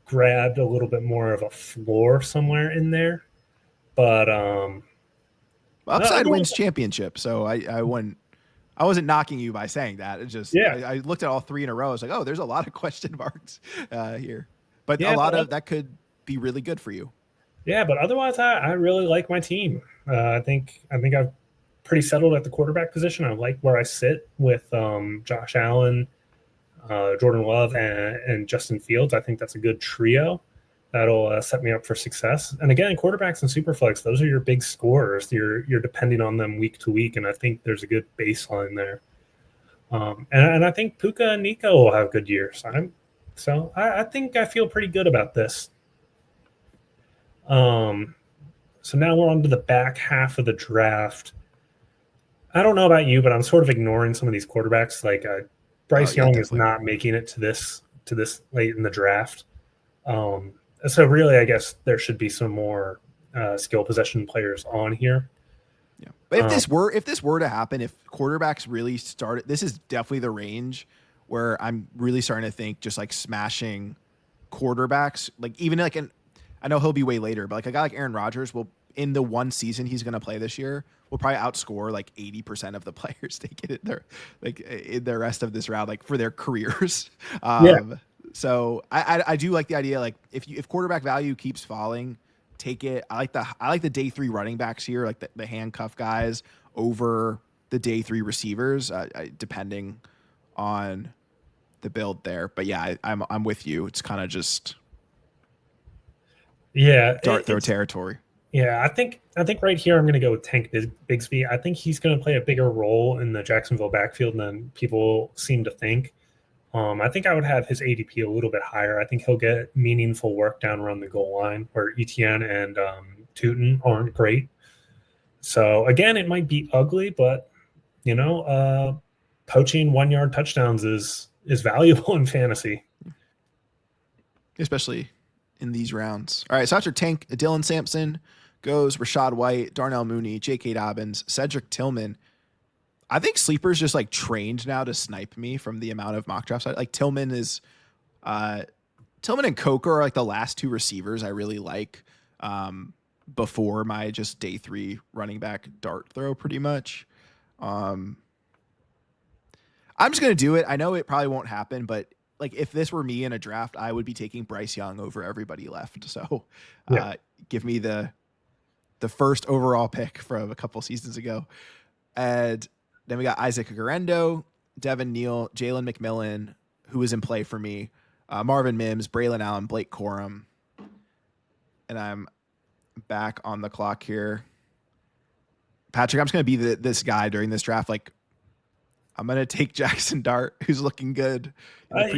grabbed a little bit more of a floor somewhere in there, but upside wins championship. So I wasn't knocking you by saying that. It's just I looked at all 3 in a row. I was like, oh, there's a lot of question marks here, but a lot of that could be really good for you. Yeah, but otherwise, I really like my team. I think I've pretty settled at the quarterback position. I like where I sit with Josh Allen, Jordan Love, and Justin Fields. I think that's a good trio that'll set me up for success. And again, quarterbacks and Superflex, those are your big scorers. You're depending on them week to week, and I think there's a good baseline there. And I think Puka and Nico will have good years. So I think I feel pretty good about this. So now we're on to the back half of the draft. I don't know about you, but I'm sort of ignoring some of these quarterbacks. Like Bryce Young is not making it to this late in the draft. So really, I guess there should be some more skill possession players on here. Yeah, but if this were to happen, if quarterbacks really started, this is definitely the range where I'm really starting to think just like smashing quarterbacks. Like even like I know he'll be way later, but like a guy like Aaron Rodgers will, in the one season he's going to play this year, will probably outscore like 80% of the players they get in the rest of this round, like for their careers. So I do like the idea. Like if quarterback value keeps falling, take it. I like the day 3 running backs here, like the handcuff guys over the day 3 receivers, depending on the build there. But yeah, I'm with you. It's kind of just dart throw territory. Yeah, I think right here I'm going to go with Tank Bigsby. I think he's going to play a bigger role in the Jacksonville backfield than people seem to think. I think I would have his ADP a little bit higher. I think he'll get meaningful work down around the goal line where Etienne and Tootin aren't great. So again, it might be ugly, but poaching 1-yard touchdowns is valuable in fantasy, especially in these rounds. All right, so after Tank, Dylan Sampson goes Rashad White, Darnell Mooney, J.K. Dobbins, Cedric Tillman. I think sleepers just like trained now to snipe me from the amount of mock drafts. Like Tillman and Coker are like the last 2 receivers I really like before my just day 3 running back dart throw pretty much. I I'm just going to do it. I know it probably won't happen, but like if this were me in a draft, I would be taking Bryce Young over everybody left. So give me the first overall pick from a couple seasons ago. And then we got Isaac Garendo, Devin Neal, Jalen McMillan, who was in play for me, Marvin Mims, Braylon Allen, Blake Corum. And I'm back on the clock here. Patrick, I'm just going to be this guy during this draft. Like, I'm going to take Jackson Dart, who's looking good. If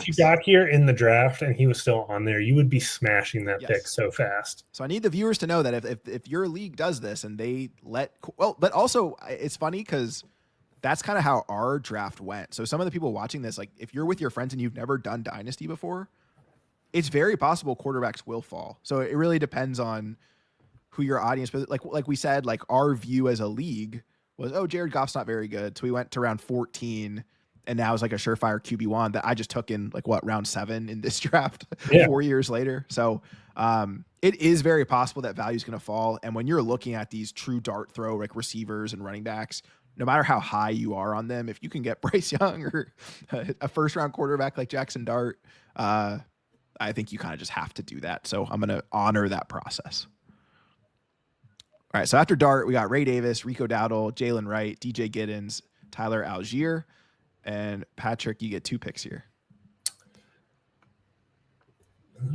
you got here in the draft and he was still on there, you would be smashing that pick so fast. So I need the viewers to know that if your league does this and they but also it's funny because that's kind of how our draft went. So some of the people watching this, like if you're with your friends and you've never done Dynasty before, it's very possible quarterbacks will fall. So it really depends on who your audience, but like we said, like our view as a league was, Jared Goff's not very good. So we went to round 14 and now it's like a surefire QB1 that I just took in round 7 in this draft 4 years later. So it is very possible that value is going to fall. And when you're looking at these true dart throw, like receivers and running backs, no matter how high you are on them, if you can get Bryce Young or a first round quarterback like Jackson Dart, I think you kind of just have to do that. So I'm going to honor that process. All right, so after Dart, we got Ray Davis, Rico Dowdle, Jalen Wright, DJ Giddens, Tyler Algier, and Patrick, you get 2 picks here.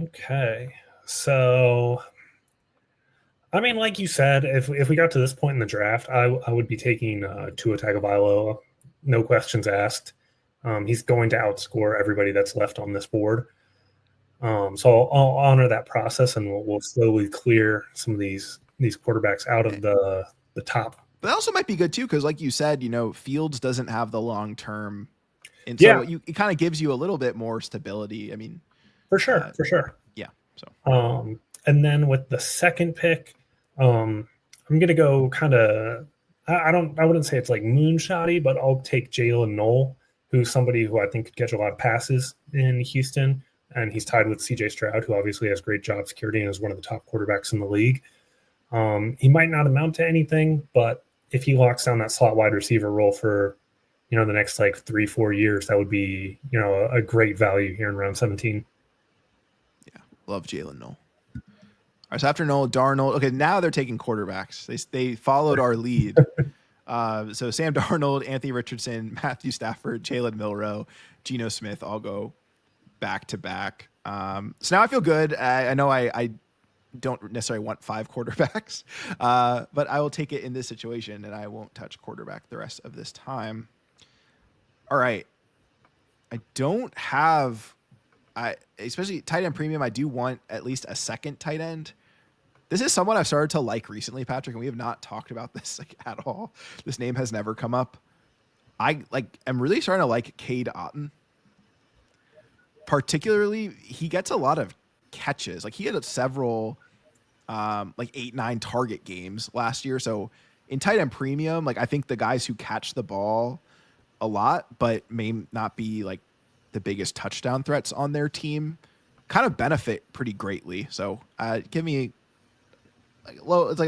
Okay, so, I mean, like you said, if we got to this point in the draft, I would be taking Tua Tagovailoa, no questions asked. He's going to outscore everybody that's left on this board. So I'll honor that process, and we'll slowly clear some of these quarterbacks out of the top. But that also might be good too, because like you said, Fields doesn't have the long term, and so it kind of gives you a little bit more stability. I mean, for sure. Yeah. So and then with the second pick, I'm gonna go kind of. I wouldn't say it's like moonshotty, but I'll take Jalen Noel, who's somebody who I think could catch a lot of passes in Houston, and he's tied with C.J. Stroud, who obviously has great job security and is one of the top quarterbacks in the league. He might not amount to anything, but if he locks down that slot wide receiver role for, the next 3-4 years, that would be, a great value here in round 17. Yeah. Love Jalen Noel. All right. So after Noel, Darnold. Okay. Now they're taking quarterbacks. They followed our lead. So Sam Darnold, Anthony Richardson, Matthew Stafford, Jalen Milroe, Geno Smith, all go back to back. So now I feel good. I know I don't necessarily want 5 quarterbacks, but I will take it in this situation, and I won't touch quarterback the rest of this time. All right. I don't have, especially tight end premium, I do want at least a second tight end. This is someone I've started to like recently, Patrick, and we have not talked about this at all. This name has never come up. I'm really starting to like Cade Otton. Particularly, he gets a lot of catches. Like he had several 8-9 target games last year. So in tight end premium, I think the guys who catch the ball a lot, but may not be the biggest touchdown threats on their team, kind of benefit pretty greatly. So give me low. It's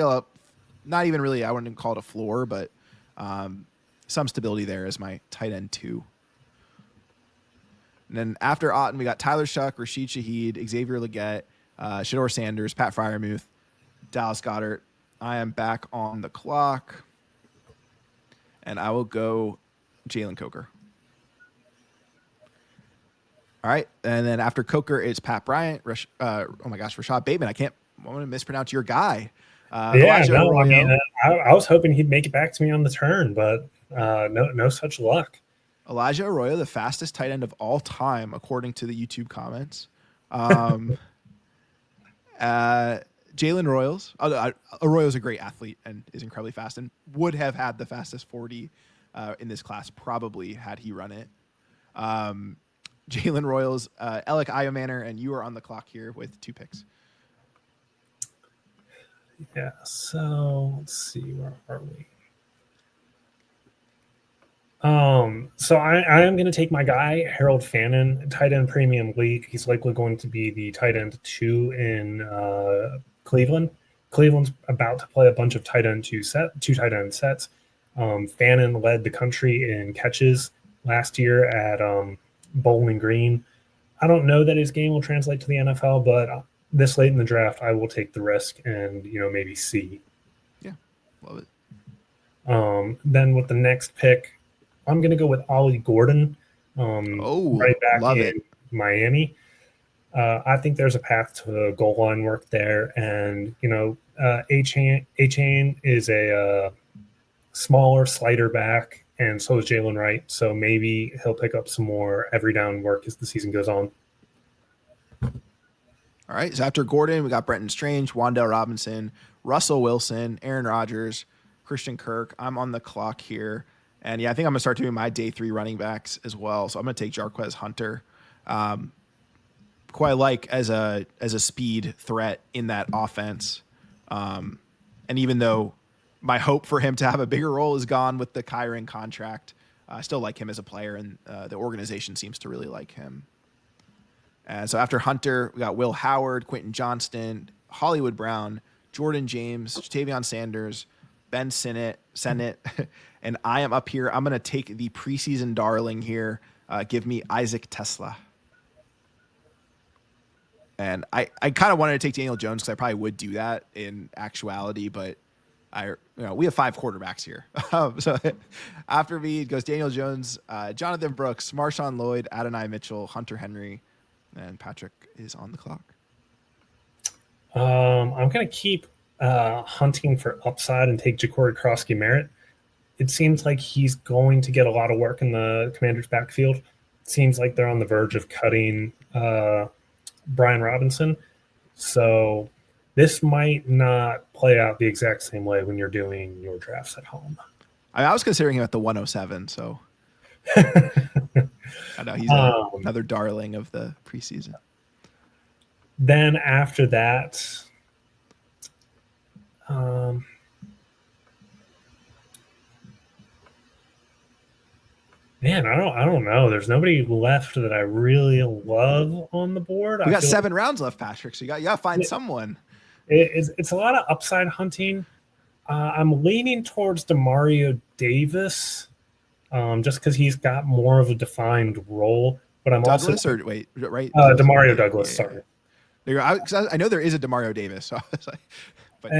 not even really, I wouldn't call it a floor, but some stability there as my tight end 2. And then after Otton, we got Tyler Shuck, Rashid Shaheed, Xavier Legette, Shador Sanders, Pat Freiermuth, Dallas Goedert. I am back on the clock, and I will go Jalen Coker. All right, and then after Coker, it's Pat Bryant. Rashad Bateman. I want to mispronounce your guy. I was hoping he'd make it back to me on the turn, but no such luck. Elijah Arroyo, the fastest tight end of all time, according to the YouTube comments. Jalen Royals. Arroyo's a great athlete and is incredibly fast and would have had the fastest 40 in this class probably had he run it. Jalen Royals, Alec Iomanner, and you are on the clock here with 2 picks. Yeah, so let's see, where are we? So I am going to take my guy, Harold Fannin, tight end premium league. He's likely going to be the tight end 2 in Cleveland. Cleveland's about to play a bunch of 2 tight end sets. Fannin led the country in catches last year at Bowling Green. I don't know that his game will translate to the NFL, but this late in the draft, I will take the risk and maybe see. Yeah, love it. Then with the next pick, I'm going to go with Ollie Gordon, right back love in it. Miami. I think there's a path to goal line work there, and Achane is a smaller, slighter back, and so is Jalen Wright. So maybe he'll pick up some more every down work as the season goes on. All right. So after Gordon, we got Brenton Strange, Wan'Dale Robinson, Russell Wilson, Aaron Rodgers, Christian Kirk. I'm on the clock here. And yeah, I think I'm going to start doing my day 3 running backs as well. So I'm going to take Jarquez Hunter. Quite like as a speed threat in that offense. And even though my hope for him to have a bigger role is gone with the Kyron contract, I still like him as a player, and the organization seems to really like him. And so after Hunter, we got Will Howard, Quentin Johnston, Hollywood Brown, Jordan James, Tavion Sanders, Ben Sinnott, and I am up here. I'm going to take the preseason darling here. Give me Isaac Tesla. And I kind of wanted to take Daniel Jones because I probably would do that in actuality, but we have 5 quarterbacks here. So after me, it goes Daniel Jones, Jonathan Brooks, Marshawn Lloyd, Adonai Mitchell, Hunter Henry, and Patrick is on the clock. I'm going to keep hunting for upside and take Ja'Cory Krosky-Merritt. It seems like he's going to get a lot of work in the Commanders' backfield. It seems like they're on the verge of cutting Brian Robinson. So this might not play out the exact same way when you're doing your drafts at home. I was considering him at the 107, so I know he's another darling of the preseason. Then after that, man, I don't know. There's nobody left that I really love on the board. We got 7 rounds left, Patrick. So you got to find someone. It's a lot of upside hunting. I'm leaning towards Demario Davis, just because he's got more of a defined role. But I'm Douglas also right? Demario Douglas. Sorry. I know there is a Demario Davis. So I was like, but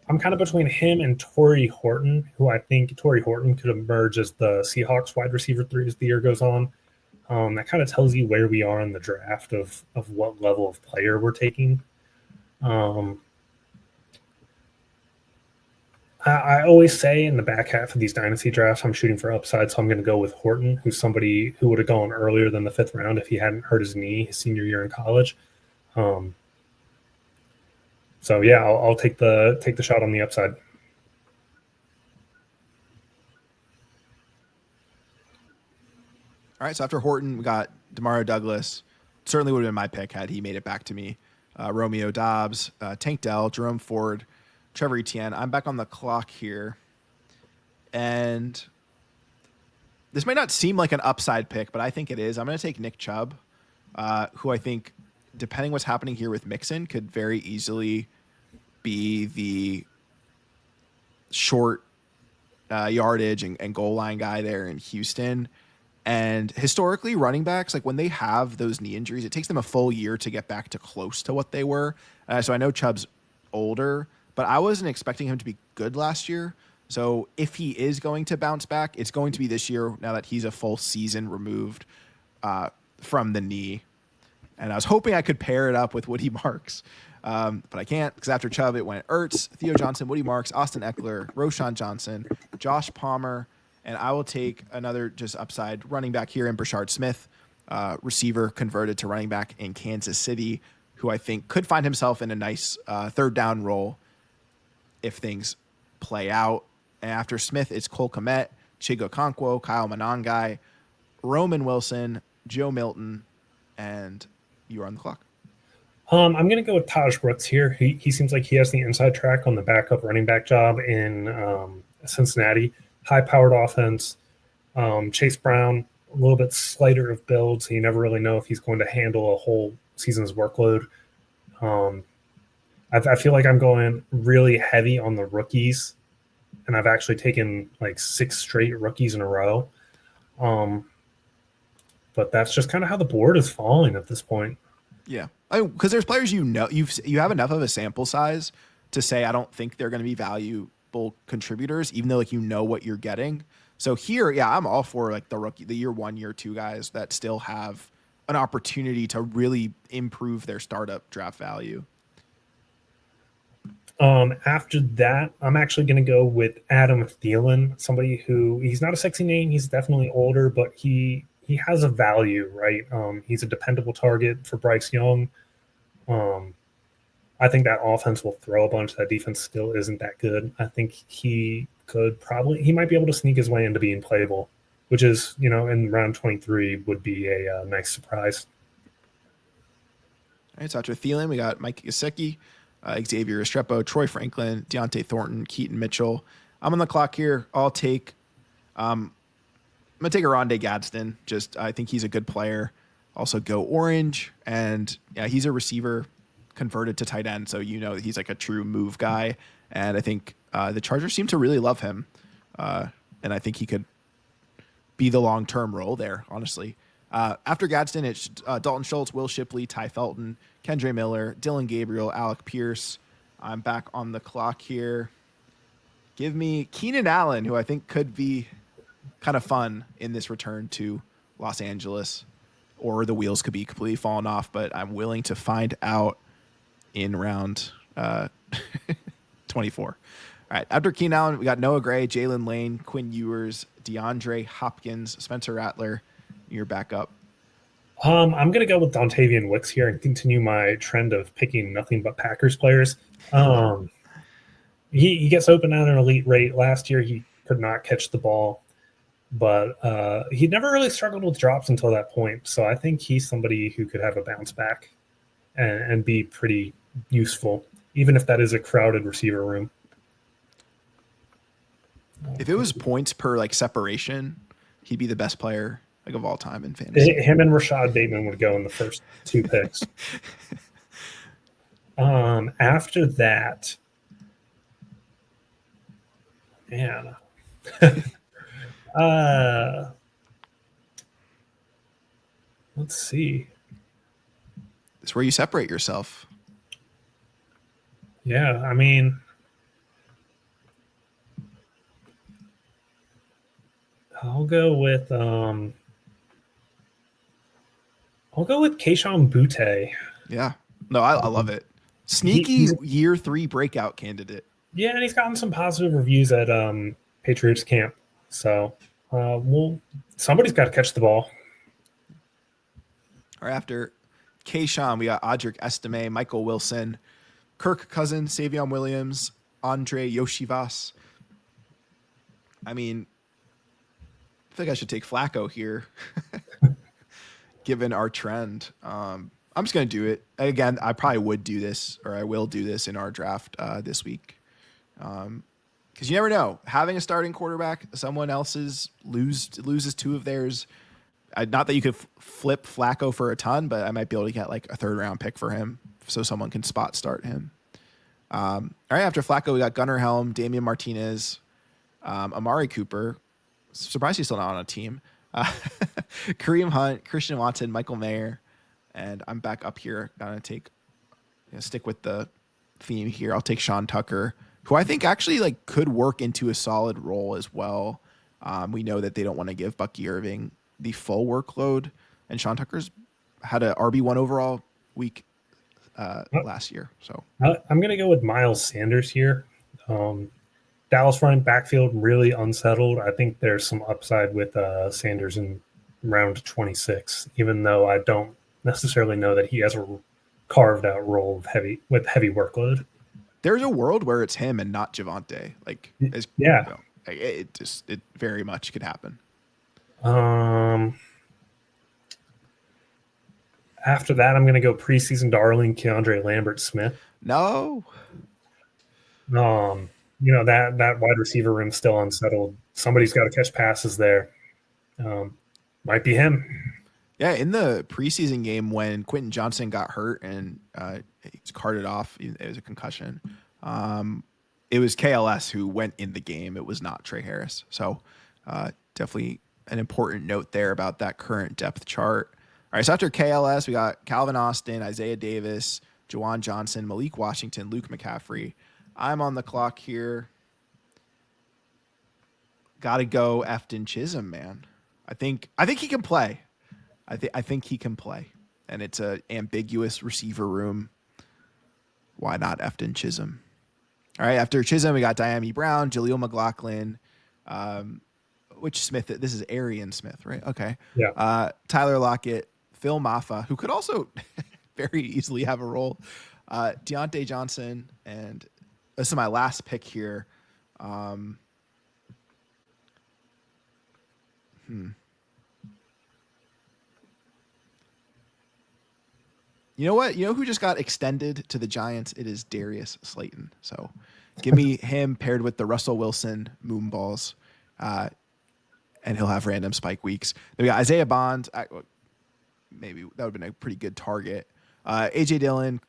I'm kind of between him and Torrey Horton, who I think Torrey Horton could emerge as the Seahawks wide receiver 3 as the year goes on. That kind of tells you where we are in the draft of what level of player we're taking. I always say in the back half of these dynasty drafts, I'm shooting for upside, so I'm going to go with Horton, who's somebody who would have gone earlier than the 5th round if he hadn't hurt his knee his senior year in college. So yeah, I'll take the shot on the upside. All right, so after Horton, we got Demario Douglas. Certainly would have been my pick had he made it back to me. Romeo Dobbs, Tank Dell, Jerome Ford, Trevor Etienne. I'm back on the clock here. And this might not seem like an upside pick, but I think it is. I'm going to take Nick Chubb, who I think, depending what's happening here with Mixon, could very easily be the short yardage and goal line guy there in Houston. And historically, running backs, like when they have those knee injuries, it takes them a full year to get back to close to what they were. So I know Chubb's older, but I wasn't expecting him to be good last year. So if he is going to bounce back, it's going to be this year now that he's a full season removed from the knee. And I was hoping I could pair it up with Woody Marks, but I can't because after Chubb, it went Ertz, Theo Johnson, Woody Marks, Austin Eckler, Roshan Johnson, Josh Palmer, and I will take another just upside running back here in Brashard Smith, receiver converted to running back in Kansas City, who I think could find himself in a nice third down role if things play out. And after Smith, it's Cole Kmet, Chigo Okonkwo, Kyle Monangai, Roman Wilson, Joe Milton, and you're on the clock. I'm going to go with Taj Brooks here. He seems like he has the inside track on the backup running back job in Cincinnati. High-powered offense. Chase Brown, a little bit slighter of build, so you never really know if he's going to handle a whole season's workload. I feel like I'm going really heavy on the rookies and I've actually taken like 6 straight rookies in a row. But that's just kind of how the board is falling at this point. Yeah, because there's players you have enough of a sample size to say I don't think they're going to be valuable contributors, even though like what you're getting. So here, yeah, I'm all for like the year 1, year 2 guys that still have an opportunity to really improve their startup draft value. After that, I'm actually going to go with Adam Thielen, somebody who he's not a sexy name. He's definitely older, but he has a value, right? He's a dependable target for Bryce Young. I think that offense will throw a bunch. That defense still isn't that good. I think he might be able to sneak his way into being playable, which is, in round 23 would be a nice surprise. All right, so after Thielen, we got Mike Gesicki, Xavier Restrepo, Troy Franklin, Deontay Thornton, Keaton Mitchell. I'm on the clock here. I'm going to take Aronde Gadsden. I think he's a good player. Also go orange. And yeah, he's a receiver converted to tight end. So he's like a true move guy. And I think the Chargers seem to really love him. And I think he could be the long-term role there, honestly. After Gadsden, it's Dalton Schultz, Will Shipley, Ty Felton, Kendre Miller, Dylan Gabriel, Alec Pierce. I'm back on the clock here. Give me Keenan Allen, who I think could be kind of fun in this return to Los Angeles, or the wheels could be completely falling off, but I'm willing to find out in round 24. All right, after Keenan Allen, we got Noah Gray, Jalen Lane, Quinn Ewers, DeAndre Hopkins, Spencer Rattler. You're back up. I'm going to go with Dontavian Wicks here and continue my trend of picking nothing but Packers players. He gets open at an elite rate. Last year, he could not catch the ball, but he never really struggled with drops until that point. So I think he's somebody who could have a bounce back and be pretty useful, even if that is a crowded receiver room. If it was points per like separation, he'd be the best player of all time in fantasy. Him and Rashad Bateman would go in the first 2 picks. After that, man, let's see. It's where you separate yourself. Yeah, I mean, I'll go with Keyshawn Butte. Yeah. No, I love it. Sneaky year 3 breakout candidate. Yeah, and he's gotten some positive reviews at Patriots camp. So, somebody's got to catch the ball. Or after Keyshawn, we got Audric Estime, Michael Wilson, Kirk Cousins, Savion Williams, Andre Yoshivas. I mean, I think I should take Flacco here. Given our trend, I'm just going to do it again. I probably would do this, or I will do this in our draft this week, because you never know. Having a starting quarterback, someone else's loses 2 of theirs. Not that you could flip Flacco for a ton, but I might be able to get like a 3rd round pick for him, so someone can spot start him. All right, after Flacco, we got Gunnar Helm, Damian Martinez, Amari Cooper. Surprised he's still not on a team. Kareem Hunt, Christian Watson, Michael Mayer, and I'm back up here. Gonna stick with the theme here. I'll take Sean Tucker, who I think actually like could work into a solid role as well. We know that they don't want to give Bucky Irving the full workload, and Sean Tucker's had a RB1 overall week last year. So I'm gonna go with Miles Sanders here. Dallas running backfield really unsettled. I think there's some upside with Sanders in round 26, even though I don't necessarily know that he has a carved out role of heavy workload. There's a world where it's him and not Javonte. It very much could happen. After that, I'm going to go preseason darling Keandre Lambert-Smith. No. That wide receiver room still unsettled. Somebody's got to catch passes there. Might be him. Yeah, in the preseason game when Quentin Johnson got hurt and he's carted off, it was a concussion. it was KLS who went in the game. It was not Trey Harris. So definitely an important note there about that current depth chart. All right, so after KLS, we got Calvin Austin, Isaiah Davis, Juwan Johnson, Malik Washington, Luke McCaffrey. I'm on the clock here. Got to go Efton Chisholm, man. I think he can play. I think he can play, and it's a ambiguous receiver room. Why not Efton Chisholm? All right, after Chisholm, we got Diami Brown, Jaleel McLaughlin, which Smith? This is Arian Smith, right? Okay. Yeah. Tyler Lockett, Phil Maffa, who could also very easily have a role. Deontay Johnson, and this is my last pick here. You know what? You know who just got extended to the Giants? It is Darius Slayton. So give me him paired with the Russell Wilson moonballs, and he'll have random spike weeks. Then we got Isaiah Bond. Maybe that would have been a pretty good target. A.J. Dillon,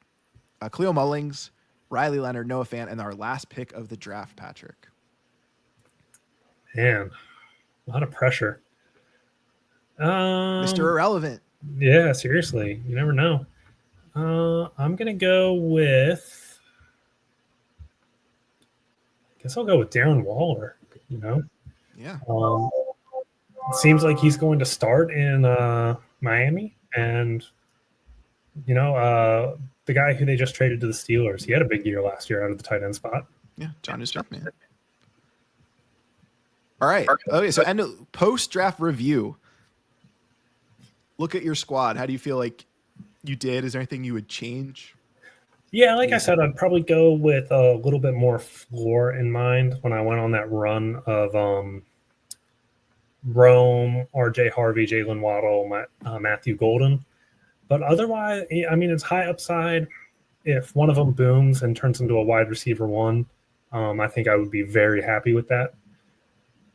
Cleo Mullings, Riley Leonard, Noah Fant, and our last pick of the draft, Patrick. Man, a lot of pressure. Mr. Irrelevant. Yeah, seriously. You never know. I'm going to go with, I guess I'll go with Darren Waller, you know? Yeah. It seems like he's going to start in Miami, and, you know, the guy who they just traded to the Steelers, he had a big year last year out of the tight end spot. Yeah, John Smith, man. All right. Okay, so end post-draft review. Look at your squad. How do you feel like you did? Is there anything you would change? Yeah, like I said, I'd probably go with a little bit more floor in mind when I went on that run of Rome, R.J. Harvey, Jalen Waddle, Matthew Golden. But otherwise, I mean, it's high upside. If one of them booms and turns into a wide receiver one, I think I would be very happy with that.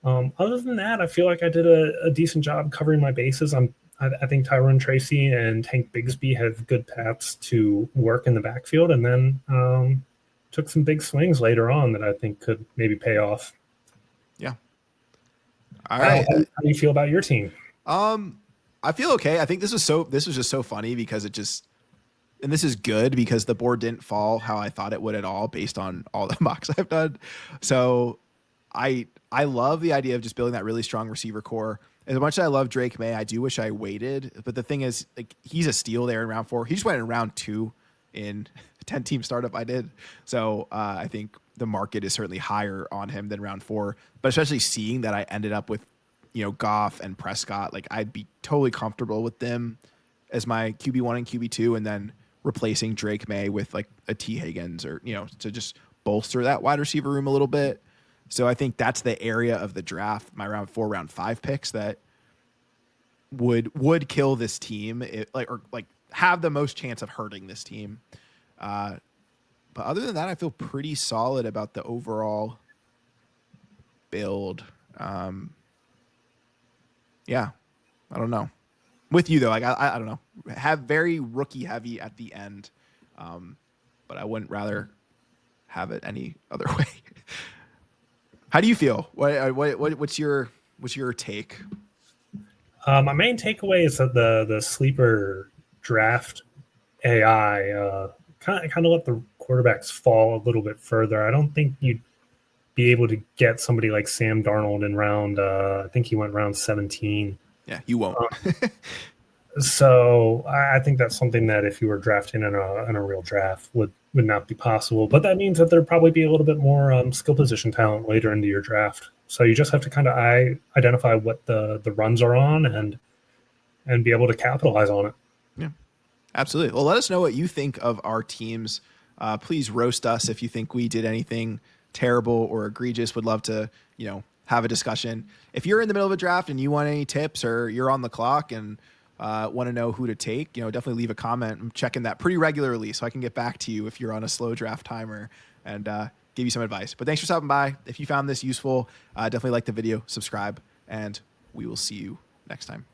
Other than that, I feel like I did a decent job covering my bases. I think Tyrone Tracy and Tank Bigsby have good paths to work in the backfield, and then took some big swings later on that I think could maybe pay off. Yeah. All right. How do you feel about your team? I feel okay. I think this was just so funny because and this is good because the board didn't fall how I thought it would at all based on all the mocks I've done. So I love the idea of just building that really strong receiver core. As much as I love Drake May, I do wish I waited. But the thing is, like, he's a steal there in round 4. He just went in round 2 in a 10-team startup I did. So I think the market is certainly higher on him than round 4. But especially seeing that I ended up with, Goff and Prescott, like, I'd be totally comfortable with them as my QB1 and QB2, and then replacing Drake May with like a T. Higgins or, to just bolster that wide receiver room a little bit. So I think that's the area of the draft, my round 4, round 5 picks that would kill this team, or have the most chance of hurting this team. But other than that, I feel pretty solid about the overall build. Yeah, I don't know. With you though, like I don't know, have very rookie heavy at the end, but I wouldn't rather have it any other way. How do you feel? What's your take? My main takeaway is that the sleeper draft AI kind of let the quarterbacks fall a little bit further. I don't think you'd be able to get somebody like Sam Darnold in round. I think he went round 17. Yeah, you won't. So I think that's something that if you were drafting in a real draft would not be possible. But that means that there'd probably be a little bit more skill position talent later into your draft. So you just have to kind of identify what the runs are on and be able to capitalize on it. Yeah, absolutely. Well, let us know what you think of our teams. Please roast us if you think we did anything terrible or egregious. Would love to, have a discussion. If you're in the middle of a draft and you want any tips or you're on the clock and want to know who to take, definitely leave a comment. I'm checking that pretty regularly so I can get back to you if you're on a slow draft timer and give you some advice. But thanks for stopping by. If you found this useful, definitely like the video, subscribe, and we will see you next time.